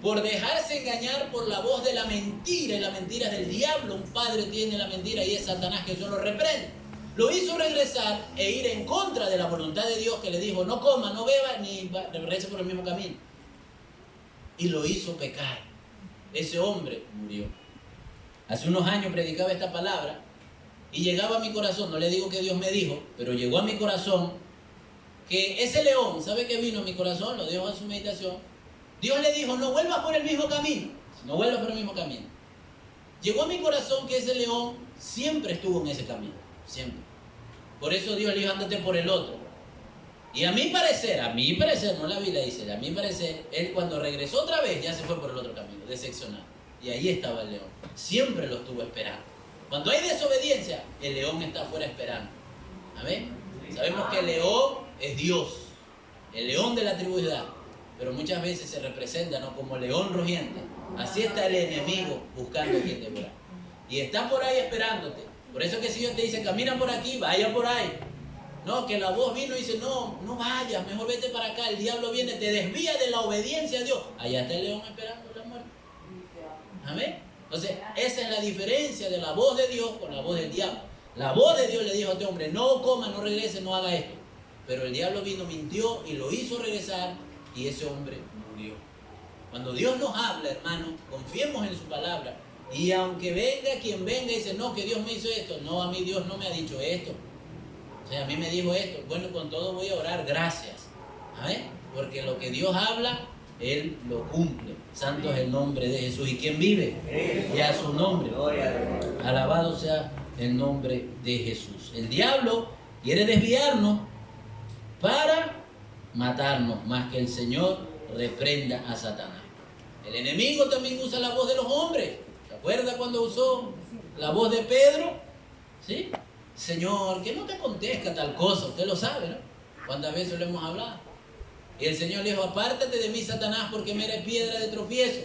Por dejarse engañar por la voz de la mentira, y la mentira es del diablo. Un padre tiene la mentira y es Satanás que solo reprende. lo hizo regresar e ir en contra de la voluntad de Dios, que le dijo, no coma, no beba, ni regrese por el mismo camino. Y lo hizo pecar. Ese hombre murió. Hace unos años predicaba esta palabra y llegaba a mi corazón, no le digo que Dios me dijo, pero llegó a mi corazón que ese león, ¿sabe qué vino a mi corazón? Lo dejo en su meditación. Dios le dijo, no vuelvas por el mismo camino, no vuelvas por el mismo camino. Llegó a mi corazón que ese león siempre estuvo en ese camino, siempre. Por eso Dios le dijo, ándate por el otro. Y a mi parecer, no la Biblia dice, a mi parecer, él cuando regresó otra vez ya se fue por el otro camino, decepcionado. Y ahí estaba el león, siempre lo estuvo esperando. Cuando hay desobediencia, el león está afuera esperando. ¿Amén? Sabemos que el león es Dios, el león de la tribu de Judá, pero muchas veces se representa, ¿no?, como león rugiente. Así está el enemigo buscando a quien devorar. Y está por ahí esperándote. Por eso que si Dios te dice, camina por aquí, vaya por ahí. No, que la voz vino y dice, no, no vayas, mejor vete para acá. El diablo viene, te desvía de la obediencia a Dios. Allá está el león esperando la muerte. Amén. Entonces, esa es la diferencia de la voz de Dios con la voz del diablo. La voz de Dios le dijo a este hombre, no coma, no regrese, no haga esto. Pero el diablo vino, mintió y lo hizo regresar y ese hombre murió. Cuando Dios nos habla, hermanos, confiemos en su palabra. Y aunque venga quien venga y dice, no, que Dios me hizo esto. No, a mí Dios no me ha dicho esto. O sea, a mí me dijo esto. Bueno, con todo voy a orar, gracias. ¿Amén? Porque lo que Dios habla, Él lo cumple. Santo es el nombre de Jesús. ¿Y quién vive? Y a su nombre. Alabado sea el nombre de Jesús. El diablo quiere desviarnos para matarnos, más que el Señor reprenda a Satanás. El enemigo también usa la voz de los hombres. ¿Se acuerda cuando usó la voz de Pedro? ¿Sí? Señor, que no te acontezca tal cosa. Usted lo sabe, ¿no? ¿Cuántas veces lo hemos hablado? Y el Señor le dijo, apártate de mí, Satanás, porque me eres piedra de tropiezo.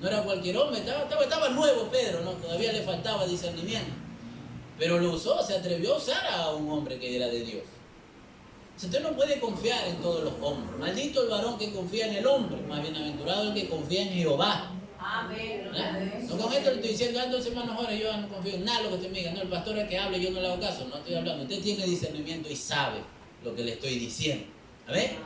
No era cualquier hombre, estaba nuevo Pedro, ¿no? Todavía le faltaba discernimiento. Pero lo usó, se atrevió a usar a un hombre que era de Dios. Usted no puede confiar en todos los hombres. Maldito el varón que confía en el hombre, más bienaventurado el que confía en Jehová. Amén. No con esto le estoy diciendo, entonces hermanos, ahora yo no confío en nada lo que usted me diga. No, el pastor es el que habla y yo no le hago caso. No estoy hablando. Usted tiene discernimiento y sabe lo que le estoy diciendo. ¿Amén?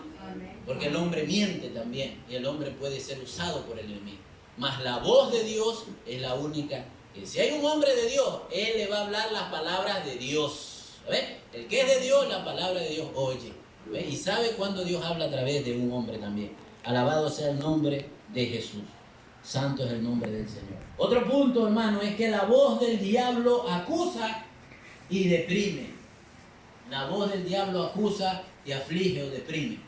Porque el hombre miente también y el hombre puede ser usado por el enemigo. Mas la voz de Dios es la única. Que si hay un hombre de Dios, él le va a hablar las palabras de Dios. ¿Ves? El que es de Dios, la palabra de Dios oye. ¿Ves? Y sabe cuando Dios habla a través de un hombre también. Alabado sea el nombre de Jesús. Santo es el nombre del Señor. Otro punto, hermano, es que la voz del diablo acusa y deprime. La voz del diablo acusa y aflige o deprime.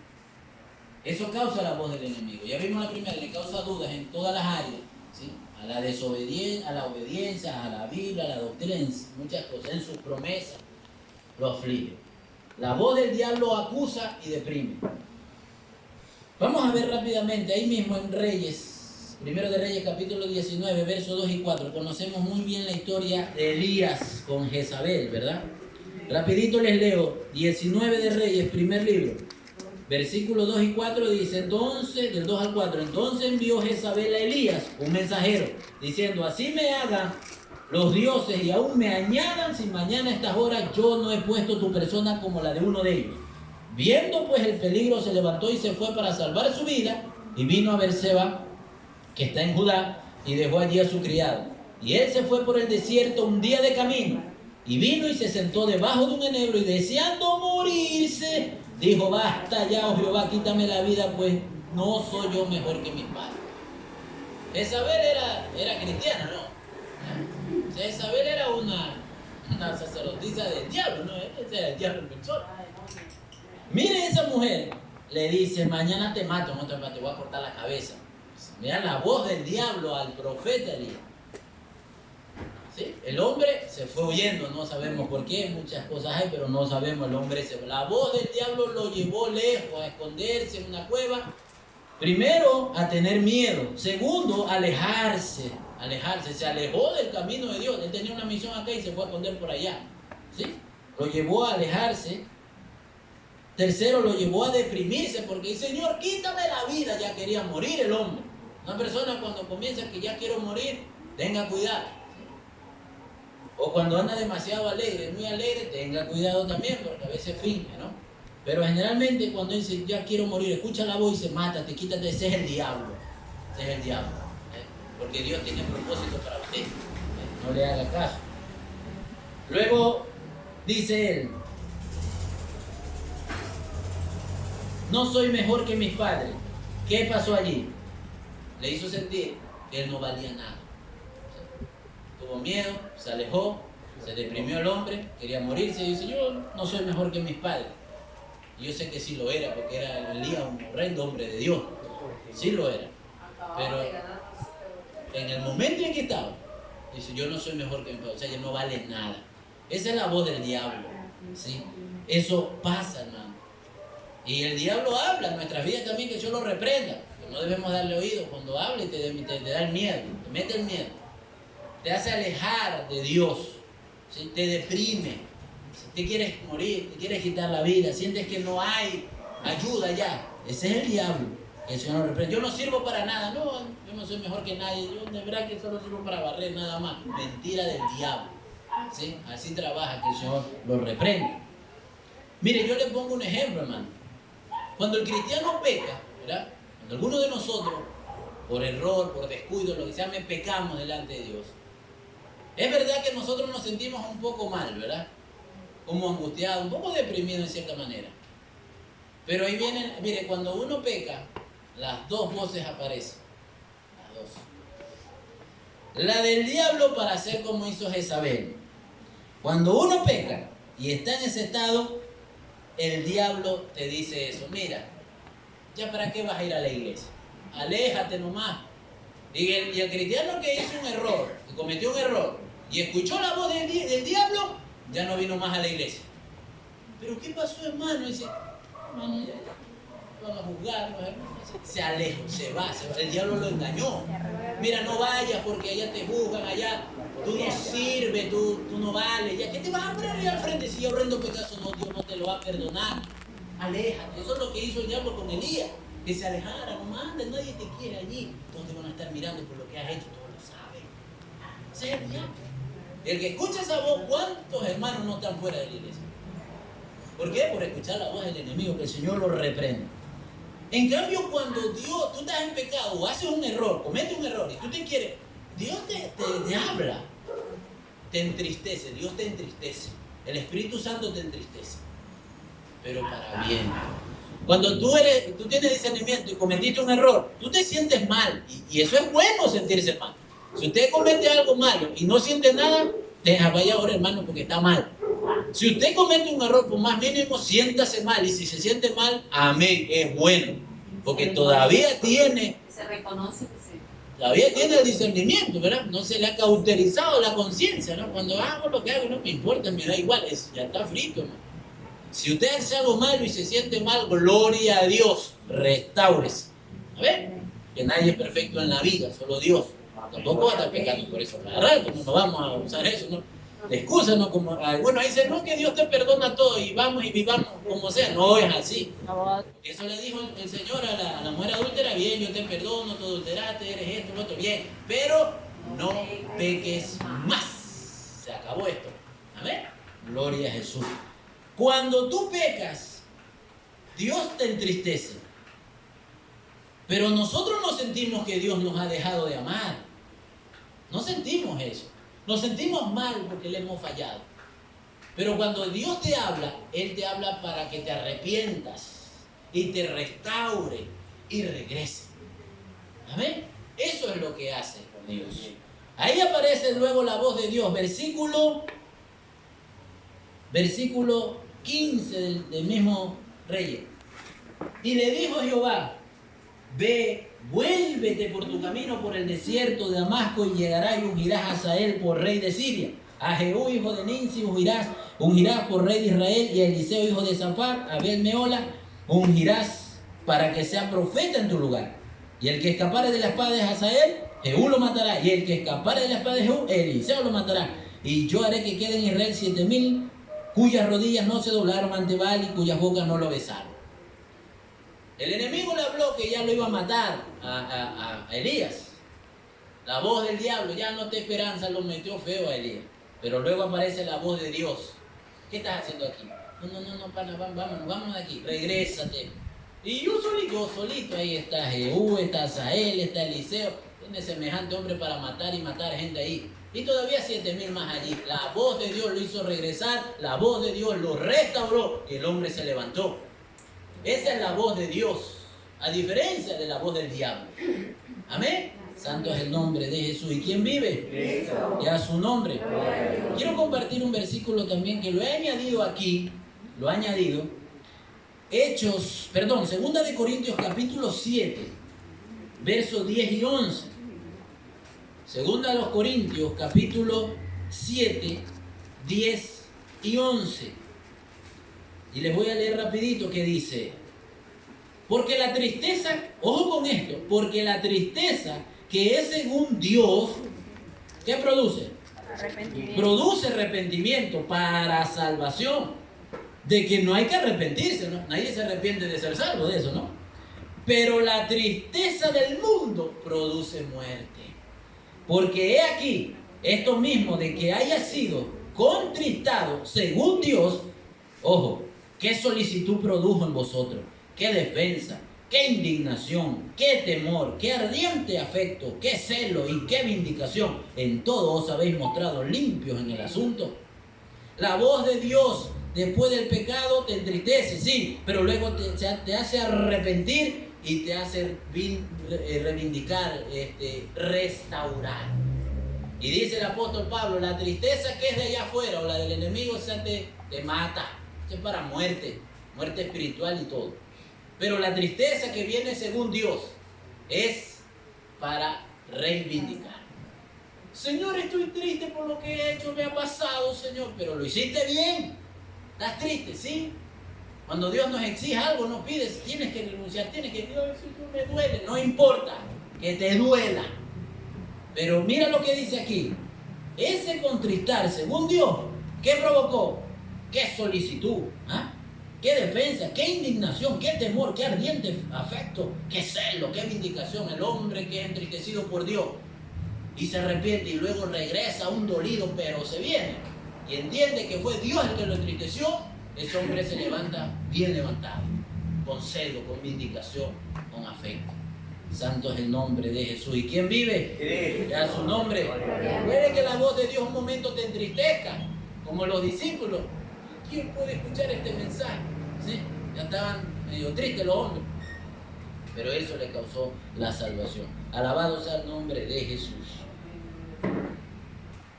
Eso causa la voz del enemigo. Ya vimos la primera, le causa dudas en todas las áreas. ¿Sí? A la desobediencia, a la obediencia, a la Biblia, a la doctrina, muchas cosas, en sus promesas. Lo aflige. La voz del diablo acusa y deprime. Vamos a ver rápidamente, ahí mismo en Reyes, primero de Reyes, capítulo 19, versos 2 y 4. Conocemos muy bien la historia de Elías con Jezabel, ¿verdad? Rapidito les leo, 19 de Reyes, primer libro, versículos 2 y 4 dice, entonces, del 2 al 4, entonces envió Jezabel a Elías, un mensajero, diciendo, así me hagan los dioses y aún me añadan si mañana a estas horas yo no he puesto tu persona como la de uno de ellos. Viendo pues el peligro se levantó y se fue para salvar su vida y vino a Berseba, que está en Judá, y dejó allí a su criado. Y él se fue por el desierto un día de camino y vino y se sentó debajo de un enebro y deseando morirse, dijo, basta ya, oh Jehová, quítame la vida, pues no soy yo mejor que mis padres. Jezabel era cristiana, ¿no? Jezabel era una sacerdotisa del diablo, ¿no? Ese era el diablo en persona. Mire, esa mujer le dice, mañana te mato, no te mato, te voy a cortar la cabeza. Mira la voz del diablo al profeta Elías. ¿Sí? El hombre se fue huyendo, no sabemos por qué, muchas cosas hay, pero no sabemos, el hombre se fue. La voz del diablo lo llevó lejos, a esconderse en una cueva. Primero, a tener miedo. Segundo, alejarse, se alejó del camino de Dios. Él tenía una misión acá y se fue a esconder por allá. ¿Sí? Lo llevó a alejarse. Tercero, lo llevó a deprimirse porque dice, Señor, quítame la vida. Ya quería morir el hombre. Una persona cuando comienza que ya quiero morir, tenga cuidado. O cuando anda demasiado alegre, muy alegre, tenga cuidado también, porque a veces finge, ¿no? Pero generalmente cuando dice, ya quiero morir, escucha la voz y dice, mátate, quítate, ese es el diablo. Ese es el diablo. Porque Dios tiene propósito para usted. No le haga caso. Luego dice él, no soy mejor que mis padres. ¿Qué pasó allí? Le hizo sentir que él no valía nada. Tuvo miedo, se alejó, se deprimió el hombre, quería morirse y dice, yo no soy mejor que mis padres. Y yo sé que sí lo era, porque era Elías un horrendo hombre de Dios. Sí lo era. Pero en el momento en que estaba, dice, yo no soy mejor que mis padres. O sea, ya no vale nada. Esa es la voz del diablo. ¿Sí? Eso pasa, hermano. Y el diablo habla en nuestras vidas también, que Dios lo reprenda. Que no debemos darle oído. Cuando habla y te da el miedo, te mete el miedo. Te hace alejar de Dios, ¿sí? Te deprime, si te quieres morir, te quieres quitar la vida, sientes que no hay ayuda ya. Ese es el diablo. El Señor lo reprende. Yo no sirvo para nada, no, yo no soy mejor que nadie, yo de verdad que solo sirvo para barrer nada más. Mentira del diablo, ¿sí? Así trabaja, que el Señor lo reprende. Mire, yo le pongo un ejemplo, hermano. Cuando el cristiano peca, ¿verdad? Cuando alguno de nosotros, por error, por descuido, lo que sea, pecamos delante de Dios. Es verdad que nosotros nos sentimos un poco mal, ¿verdad? Como angustiados, un poco deprimidos en cierta manera. Pero ahí vienen, mire, cuando uno peca, las dos voces aparecen. Las dos. La del diablo para hacer como hizo Jezabel. Cuando uno peca y está en ese estado, el diablo te dice eso. Mira, ¿ya para qué vas a ir a la iglesia? Aléjate nomás. Y el cristiano que hizo un error, que cometió un error, y escuchó la voz del diablo, ya no vino más a la iglesia. ¿Pero qué pasó, hermano? Dice, hermano, ya van a juzgarnos, hermano. Se alejó, se va. El diablo lo engañó. Mira, no vayas porque allá te juzgan, allá tú no sirves, tú no vales. ¿Ya qué te vas a poner ahí al frente si yo horrendo pecado? No, Dios no te lo va a perdonar. Aléjate. Eso es lo que hizo el diablo con Elías. Que se alejara, no mandes, nadie te quiere allí. Todos te van a estar mirando por lo que has hecho, todos lo saben. Ese es el diablo. El que escucha esa voz, ¿cuántos hermanos no están fuera de la iglesia? ¿Por qué? Por escuchar la voz del enemigo, que el Señor lo reprende. En cambio, cuando Dios, tú estás en pecado o haces un error, cometes un error y tú te quieres, Dios te habla, te entristece, Dios te entristece. El Espíritu Santo te entristece, pero para bien. Cuando tú tienes discernimiento y cometiste un error, tú te sientes mal. Y eso es bueno, sentirse mal. Si usted comete algo malo y no siente nada, vaya ahora, hermano, porque está mal. Si usted comete un error, por más mínimo, siéntase mal. Y si se siente mal, amén, es bueno. Porque todavía tiene... Se reconoce que sí. Todavía tiene el discernimiento, ¿verdad? No se le ha cauterizado la conciencia, ¿no? Cuando hago lo que hago, no me importa, me da igual. Ya está frito, hermano. Si usted hace algo malo y se siente mal, gloria a Dios, restáurese. A ver, que nadie es perfecto en la vida, solo Dios. Tampoco va a estar pecando por eso. La verdad, no vamos a usar eso, ¿no? De excusa, ¿no? Como, bueno, ahí dice, no, que Dios te perdona todo y vamos y vivamos como sea. No es así. Porque eso le dijo el Señor a la mujer adúltera, bien, yo te perdono, tú adulteraste, eres esto, lo otro, bien. Pero no peques más. Se acabó esto. Amén. Gloria a Jesús. Cuando tú pecas, Dios te entristece. Pero nosotros no sentimos que Dios nos ha dejado de amar. No sentimos eso. Nos sentimos mal porque le hemos fallado. Pero cuando Dios te habla, Él te habla para que te arrepientas y te restaure y regrese. Amén. Eso es lo que hace con Dios. Ahí aparece luego la voz de Dios. Versículo 15 del mismo rey. Y le dijo Jehová, ve, vuélvete por tu camino por el desierto de Damasco y llegarás y ungirás a Hazael por rey de Siria. A Jehú, hijo de Ninsi, ungirás por rey de Israel, y a Eliseo, hijo de Safar, a Ben-Meola, ungirás para que sea profeta en tu lugar. Y el que escapare de la espada de Hazael, Jehú lo matará. Y el que escapare de la espada de Jehú, Eliseo lo matará. Y yo haré que queden en Israel 7,000 cuyas rodillas no se doblaron ante Baal y cuyas bocas no lo besaron. El enemigo le habló que ya lo iba a matar a Elías. La voz del diablo, ya no te esperanza, lo metió feo a Elías. Pero luego aparece la voz de Dios. ¿Qué estás haciendo aquí? No, pana, vámonos de aquí, regrésate. Y yo solito, ahí está Jehú, está Sael, está Eliseo. Tiene semejante hombre para matar y matar gente ahí. Y todavía 7,000 más allí. La voz de Dios lo hizo regresar, la voz de Dios lo restauró y el hombre se levantó. Esa es la voz de Dios, a diferencia de la voz del diablo. Amén. Santo es el nombre de Jesús. ¿Y quién vive? Cristo. Ya su nombre. Quiero compartir un versículo también que lo he añadido aquí. Lo he añadido. Segunda de Corintios capítulo 7, versos 10 y 11. Segunda de los Corintios capítulo 7, 10 y 11. Y les voy a leer rapidito que dice: porque la tristeza, ojo con esto, porque la tristeza que es según Dios, ¿qué produce? Produce arrepentimiento para salvación. De que no hay que arrepentirse, ¿no? Nadie se arrepiente de ser salvo de eso, ¿no? Pero la tristeza del mundo produce muerte. Porque he aquí, esto mismo de que haya sido contristado según Dios, ojo, ¿qué solicitud produjo en vosotros? ¿Qué defensa? ¿Qué indignación? ¿Qué temor? ¿Qué ardiente afecto? ¿Qué celo y qué vindicación? En todo os habéis mostrado limpios en el asunto. La voz de Dios después del pecado te entristece, sí, pero luego te hace arrepentir y te hace reivindicar, restaurar. Y dice el apóstol Pablo, la tristeza que es de allá afuera o la del enemigo, te mata. Es para muerte espiritual y todo. Pero la tristeza que viene según Dios es para reivindicar. Señor, estoy triste por lo que he hecho, me ha pasado, Señor, pero lo hiciste bien. ¿Estás triste? Sí. Cuando Dios nos exige algo, nos pide, tienes que renunciar, tienes que, Dios, eso me duele. No importa que te duela. Pero mira lo que dice aquí. Ese contristar, según Dios, ¿qué provocó? ¿Qué solicitud? ¿Ah? ¿Qué defensa? ¿Qué indignación? ¿Qué temor? ¿Qué ardiente afecto? ¿Qué celo? ¿Qué vindicación? El hombre que es entristecido por Dios y se arrepiente y luego regresa un dolido, pero se viene y entiende que fue Dios el que lo entristeció, ese hombre se levanta bien levantado, con celo, con vindicación, con afecto. Santo es el nombre de Jesús. ¿Y quién vive? Ya su nombre. Puede que la voz de Dios un momento te entristezca, como los discípulos. ¿Quién puede escuchar este mensaje? ¿Sí? Ya estaban medio tristes los hombres. Pero eso le causó la salvación. Alabado sea el nombre de Jesús.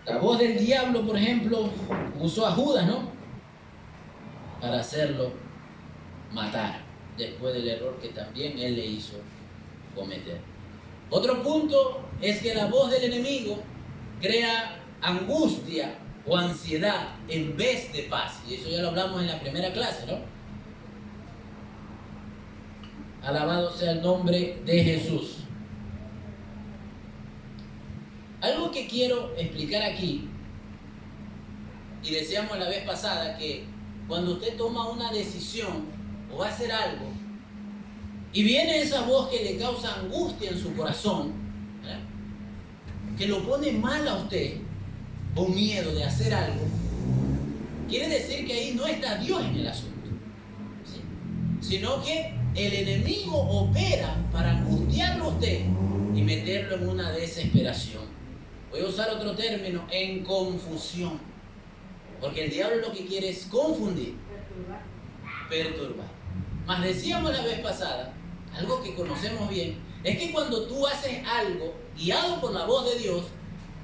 La voz del diablo, por ejemplo, usó a Judas, ¿no? Para hacerlo matar, después del error que también él le hizo cometer. Otro punto es que la voz del enemigo crea angustia o ansiedad en vez de paz. Y eso ya lo hablamos en la primera clase, ¿no? Alabado sea el nombre de Jesús. Algo que quiero explicar aquí, y decíamos la vez pasada que cuando usted toma una decisión o va a hacer algo, y viene esa voz que le causa angustia en su corazón, ¿verdad?, que lo pone mal a usted, o miedo de hacer algo, quiere decir que ahí no está Dios en el asunto, ¿sí?, sino que el enemigo opera para angustiarlo a usted y meterlo en una desesperación. Voy a usar otro término, en confusión. Porque el diablo lo que quiere es confundir, perturbar. Mas decíamos la vez pasada, algo que conocemos bien, es que cuando tú haces algo guiado por la voz de Dios,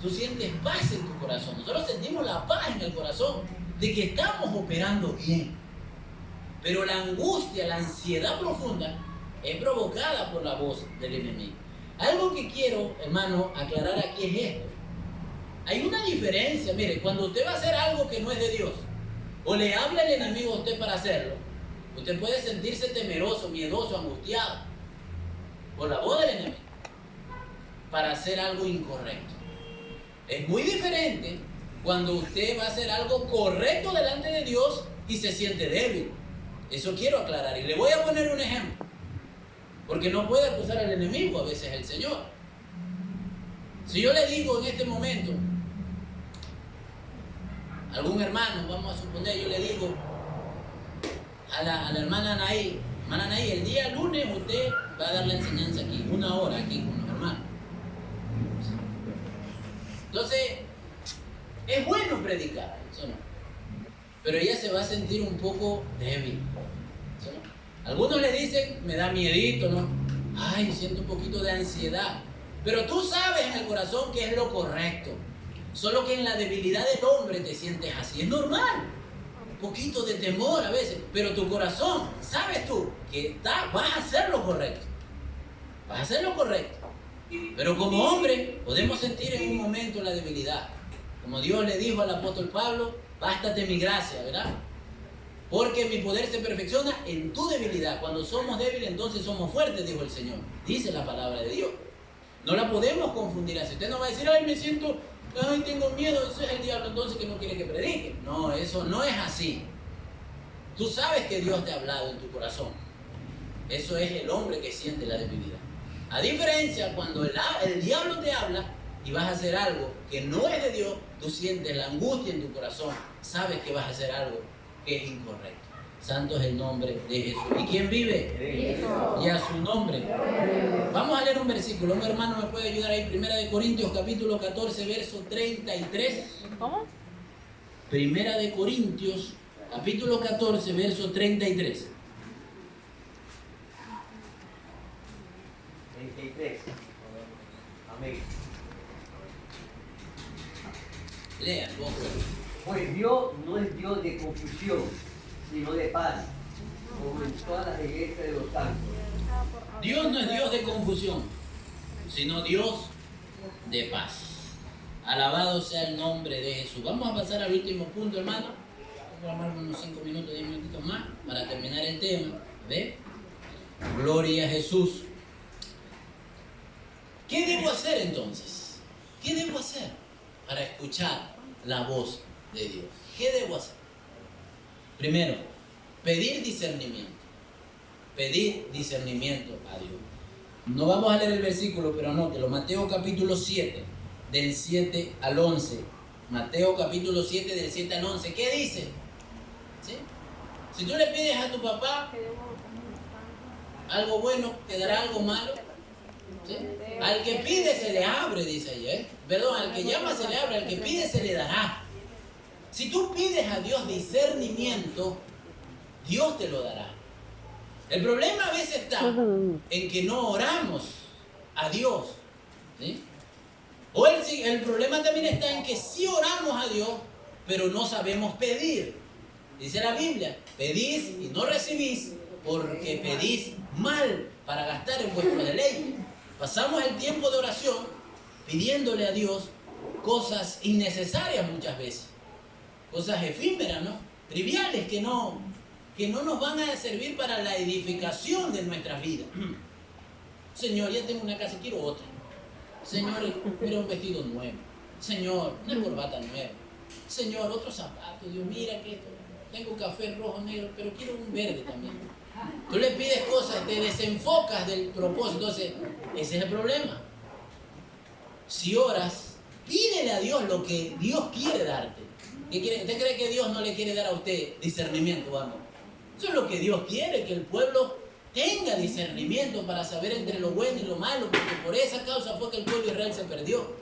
tú sientes paz en tu corazón. Nosotros sentimos la paz en el corazón de que estamos operando bien. Pero la angustia, la ansiedad profunda es provocada por la voz del enemigo. Algo que quiero, hermano, aclarar aquí es esto. Hay una diferencia, mire, cuando usted va a hacer algo que no es de Dios, o le habla el enemigo a usted para hacerlo, usted puede sentirse temeroso, miedoso, angustiado por la voz del enemigo para hacer algo incorrecto. Es muy diferente cuando usted va a hacer algo correcto delante de Dios y se siente débil. Eso quiero aclarar y le voy a poner un ejemplo, porque no puede acusar al enemigo, a veces el Señor. Si yo le digo en este momento, algún hermano, vamos a suponer, yo le digo a la hermana Anaí, hermana Anaí, el día lunes usted va a dar la enseñanza aquí, 1 hora aquí con los hermanos. Entonces, es bueno predicar, ¿sí o no? Pero ella se va a sentir un poco débil, ¿sí o no? Algunos le dicen, me da miedito, ¿no? Ay, siento un poquito de ansiedad. Pero tú sabes en el corazón que es lo correcto. Solo que en la debilidad del hombre te sientes así. Es normal. Un poquito de temor a veces. Pero tu corazón, sabes tú que vas a hacer lo correcto. Vas a hacer lo correcto. Pero como hombre podemos sentir en un momento la debilidad. Como Dios le dijo al apóstol Pablo, bástate mi gracia, ¿verdad? Porque mi poder se perfecciona en tu debilidad. Cuando somos débiles, entonces somos fuertes, dijo el Señor. Dice la palabra de Dios. No la podemos confundir así. Usted no va a decir, ay, me siento, ay, tengo miedo, eso es el diablo, entonces que no quiere que predique. No, eso no es así. Tú sabes que Dios te ha hablado en tu corazón. Eso es el hombre que siente la debilidad. A diferencia, cuando el diablo te habla y vas a hacer algo que no es de Dios, tú sientes la angustia en tu corazón. Sabes que vas a hacer algo que es incorrecto. Santo es el nombre de Jesús. ¿Y quién vive? Y a su nombre. Vamos a leer un versículo. Un hermano me puede ayudar ahí. 1 de Corintios capítulo 14, verso 33. ¿Cómo? 1 de Corintios capítulo 14, verso 33. 33. Amén. Lea, vos. Pues Dios no es Dios de confusión, sino de paz, como en todas las iglesias de los santos. Dios no es Dios de confusión, sino Dios de paz. Alabado sea el nombre de Jesús. Vamos a pasar al último punto, hermano. Vamos a tomar unos 5 minutos, 10 minutitos más para terminar el tema. ¿Ve? Gloria a Jesús. ¿Qué debo hacer entonces? ¿Qué debo hacer para escuchar la voz de Dios? ¿Qué debo hacer? Primero, pedir discernimiento. Pedir discernimiento a Dios. No vamos a leer el versículo, pero anótelo. Mateo capítulo 7, del 7 al 11. Mateo capítulo 7, del 7 al 11. ¿Qué dice? ¿Sí? Si tú le pides a tu papá algo bueno, ¿te dará algo malo? ¿Sí? Al que pide se le abre, dice ahí, ¿eh? Perdón, al que llama se le abre, al que pide se le dará. Si tú pides a Dios discernimiento, Dios te lo dará. El problema a veces está en que no oramos a Dios, ¿sí? O el problema también está en que sí oramos a Dios, pero no sabemos pedir. Dice la Biblia, pedís y no recibís porque pedís mal para gastar en vuestro deleite. Pasamos el tiempo de oración pidiéndole a Dios cosas innecesarias muchas veces. Cosas efímeras, ¿no? Triviales que no nos van a servir para la edificación de nuestras vidas. Señor, ya tengo una casa, quiero otra. Señor, quiero un vestido nuevo. Señor, una corbata nueva. Señor, otro zapato. Dios, mira que esto. Tengo café rojo, negro, pero quiero un verde también. Tú le pides cosas, te desenfocas del propósito. Entonces, ese es el problema. Si oras, pídele a Dios lo que Dios quiere darte. ¿Usted cree que Dios no le quiere dar a usted discernimiento, vamos? Eso es lo que Dios quiere, que el pueblo tenga discernimiento para saber entre lo bueno y lo malo, porque por esa causa fue que el pueblo de Israel se perdió.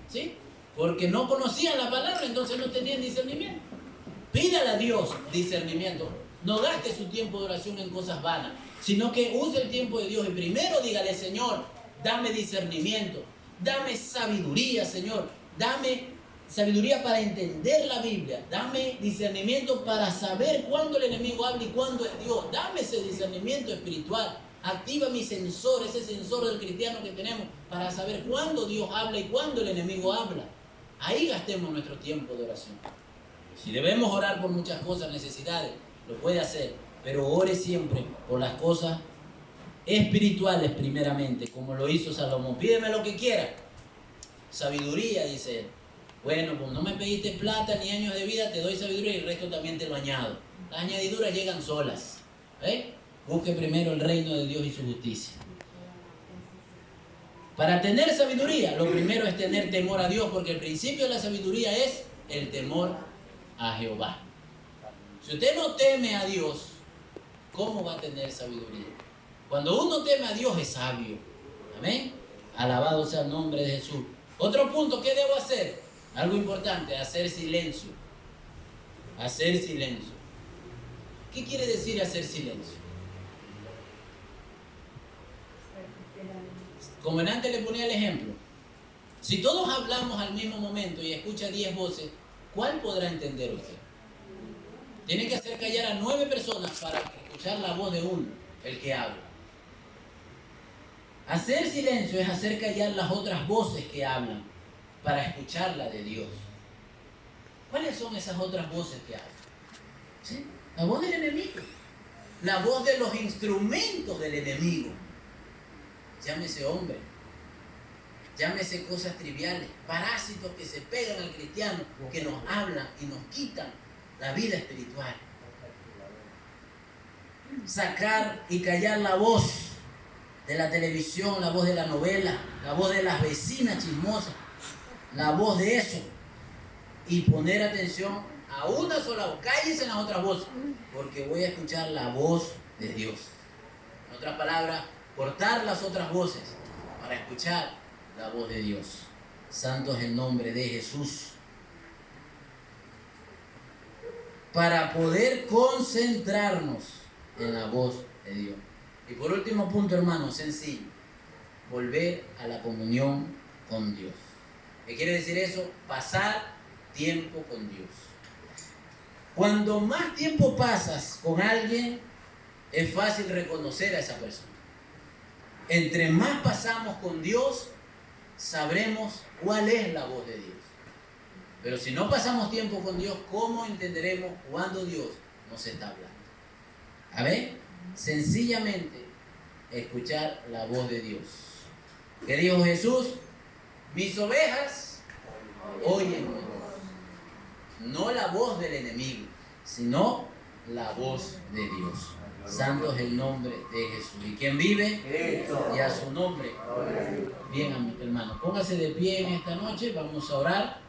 ¿Sí? Porque no conocían la palabra, entonces no tenían discernimiento. Pídale a Dios discernimiento. No gaste su tiempo de oración en cosas vanas, sino que use el tiempo de Dios y primero dígale, Señor, dame discernimiento, dame sabiduría, Señor, dame sabiduría para entender la Biblia, dame discernimiento para saber cuándo el enemigo habla y cuándo es Dios, dame ese discernimiento espiritual, activa mi sensor, ese sensor del cristiano que tenemos para saber cuándo Dios habla y cuándo el enemigo habla. Ahí gastemos nuestro tiempo de oración. Si debemos orar por muchas cosas, necesidades, lo puede hacer, pero ore siempre por las cosas espirituales primeramente, como lo hizo Salomón. Pídeme lo que quiera. Sabiduría, dice él. Bueno, pues no me pediste plata ni años de vida, te doy sabiduría y el resto también te lo añado. Las añadiduras llegan solas. Busque primero el reino de Dios y su justicia. Para tener sabiduría, lo primero es tener temor a Dios, porque el principio de la sabiduría es el temor a Jehová. Si usted no teme a Dios, ¿cómo va a tener sabiduría? Cuando uno teme a Dios es sabio. Amén. Alabado sea el nombre de Jesús. Otro punto, ¿qué debo hacer? Algo importante, hacer silencio. Hacer silencio. ¿Qué quiere decir hacer silencio? Como en antes le ponía el ejemplo. Si todos hablamos al mismo momento y escucha 10 voces, ¿cuál podrá entender usted? Tiene que hacer callar a 9 personas para escuchar la voz de uno, el que habla. Hacer silencio es hacer callar las otras voces que hablan para escuchar la de Dios. ¿Cuáles son esas otras voces que hablan? ¿Sí? La voz del enemigo. La voz de los instrumentos del enemigo. Llámese hombre. Llámese cosas triviales. Parásitos que se pegan al cristiano, que nos hablan y nos quitan la vida espiritual. Sacar y callar la voz de la televisión, la voz de la novela, la voz de las vecinas chismosas, la voz de eso, y poner atención a una sola voz. Cállense en las otras voces, porque voy a escuchar la voz de Dios. En otras palabras, cortar las otras voces para escuchar la voz de Dios. Santo es el nombre de Jesús. Para poder concentrarnos en la voz de Dios. Y por último punto, hermano, sencillo. Volver a la comunión con Dios. ¿Qué quiere decir eso? Pasar tiempo con Dios. Cuando más tiempo pasas con alguien, es fácil reconocer a esa persona. Entre más pasamos con Dios, sabremos cuál es la voz de Dios. Pero si no pasamos tiempo con Dios, ¿cómo entenderemos cuándo Dios nos está hablando? A ver, sencillamente escuchar la voz de Dios. ¿Qué dijo Jesús? Mis ovejas oyen mi voz. No la voz del enemigo, sino la voz de Dios. Santo es el nombre de Jesús. ¿Y quién vive? Y a su nombre. Bien, hermano, póngase de pie en esta noche, vamos a orar.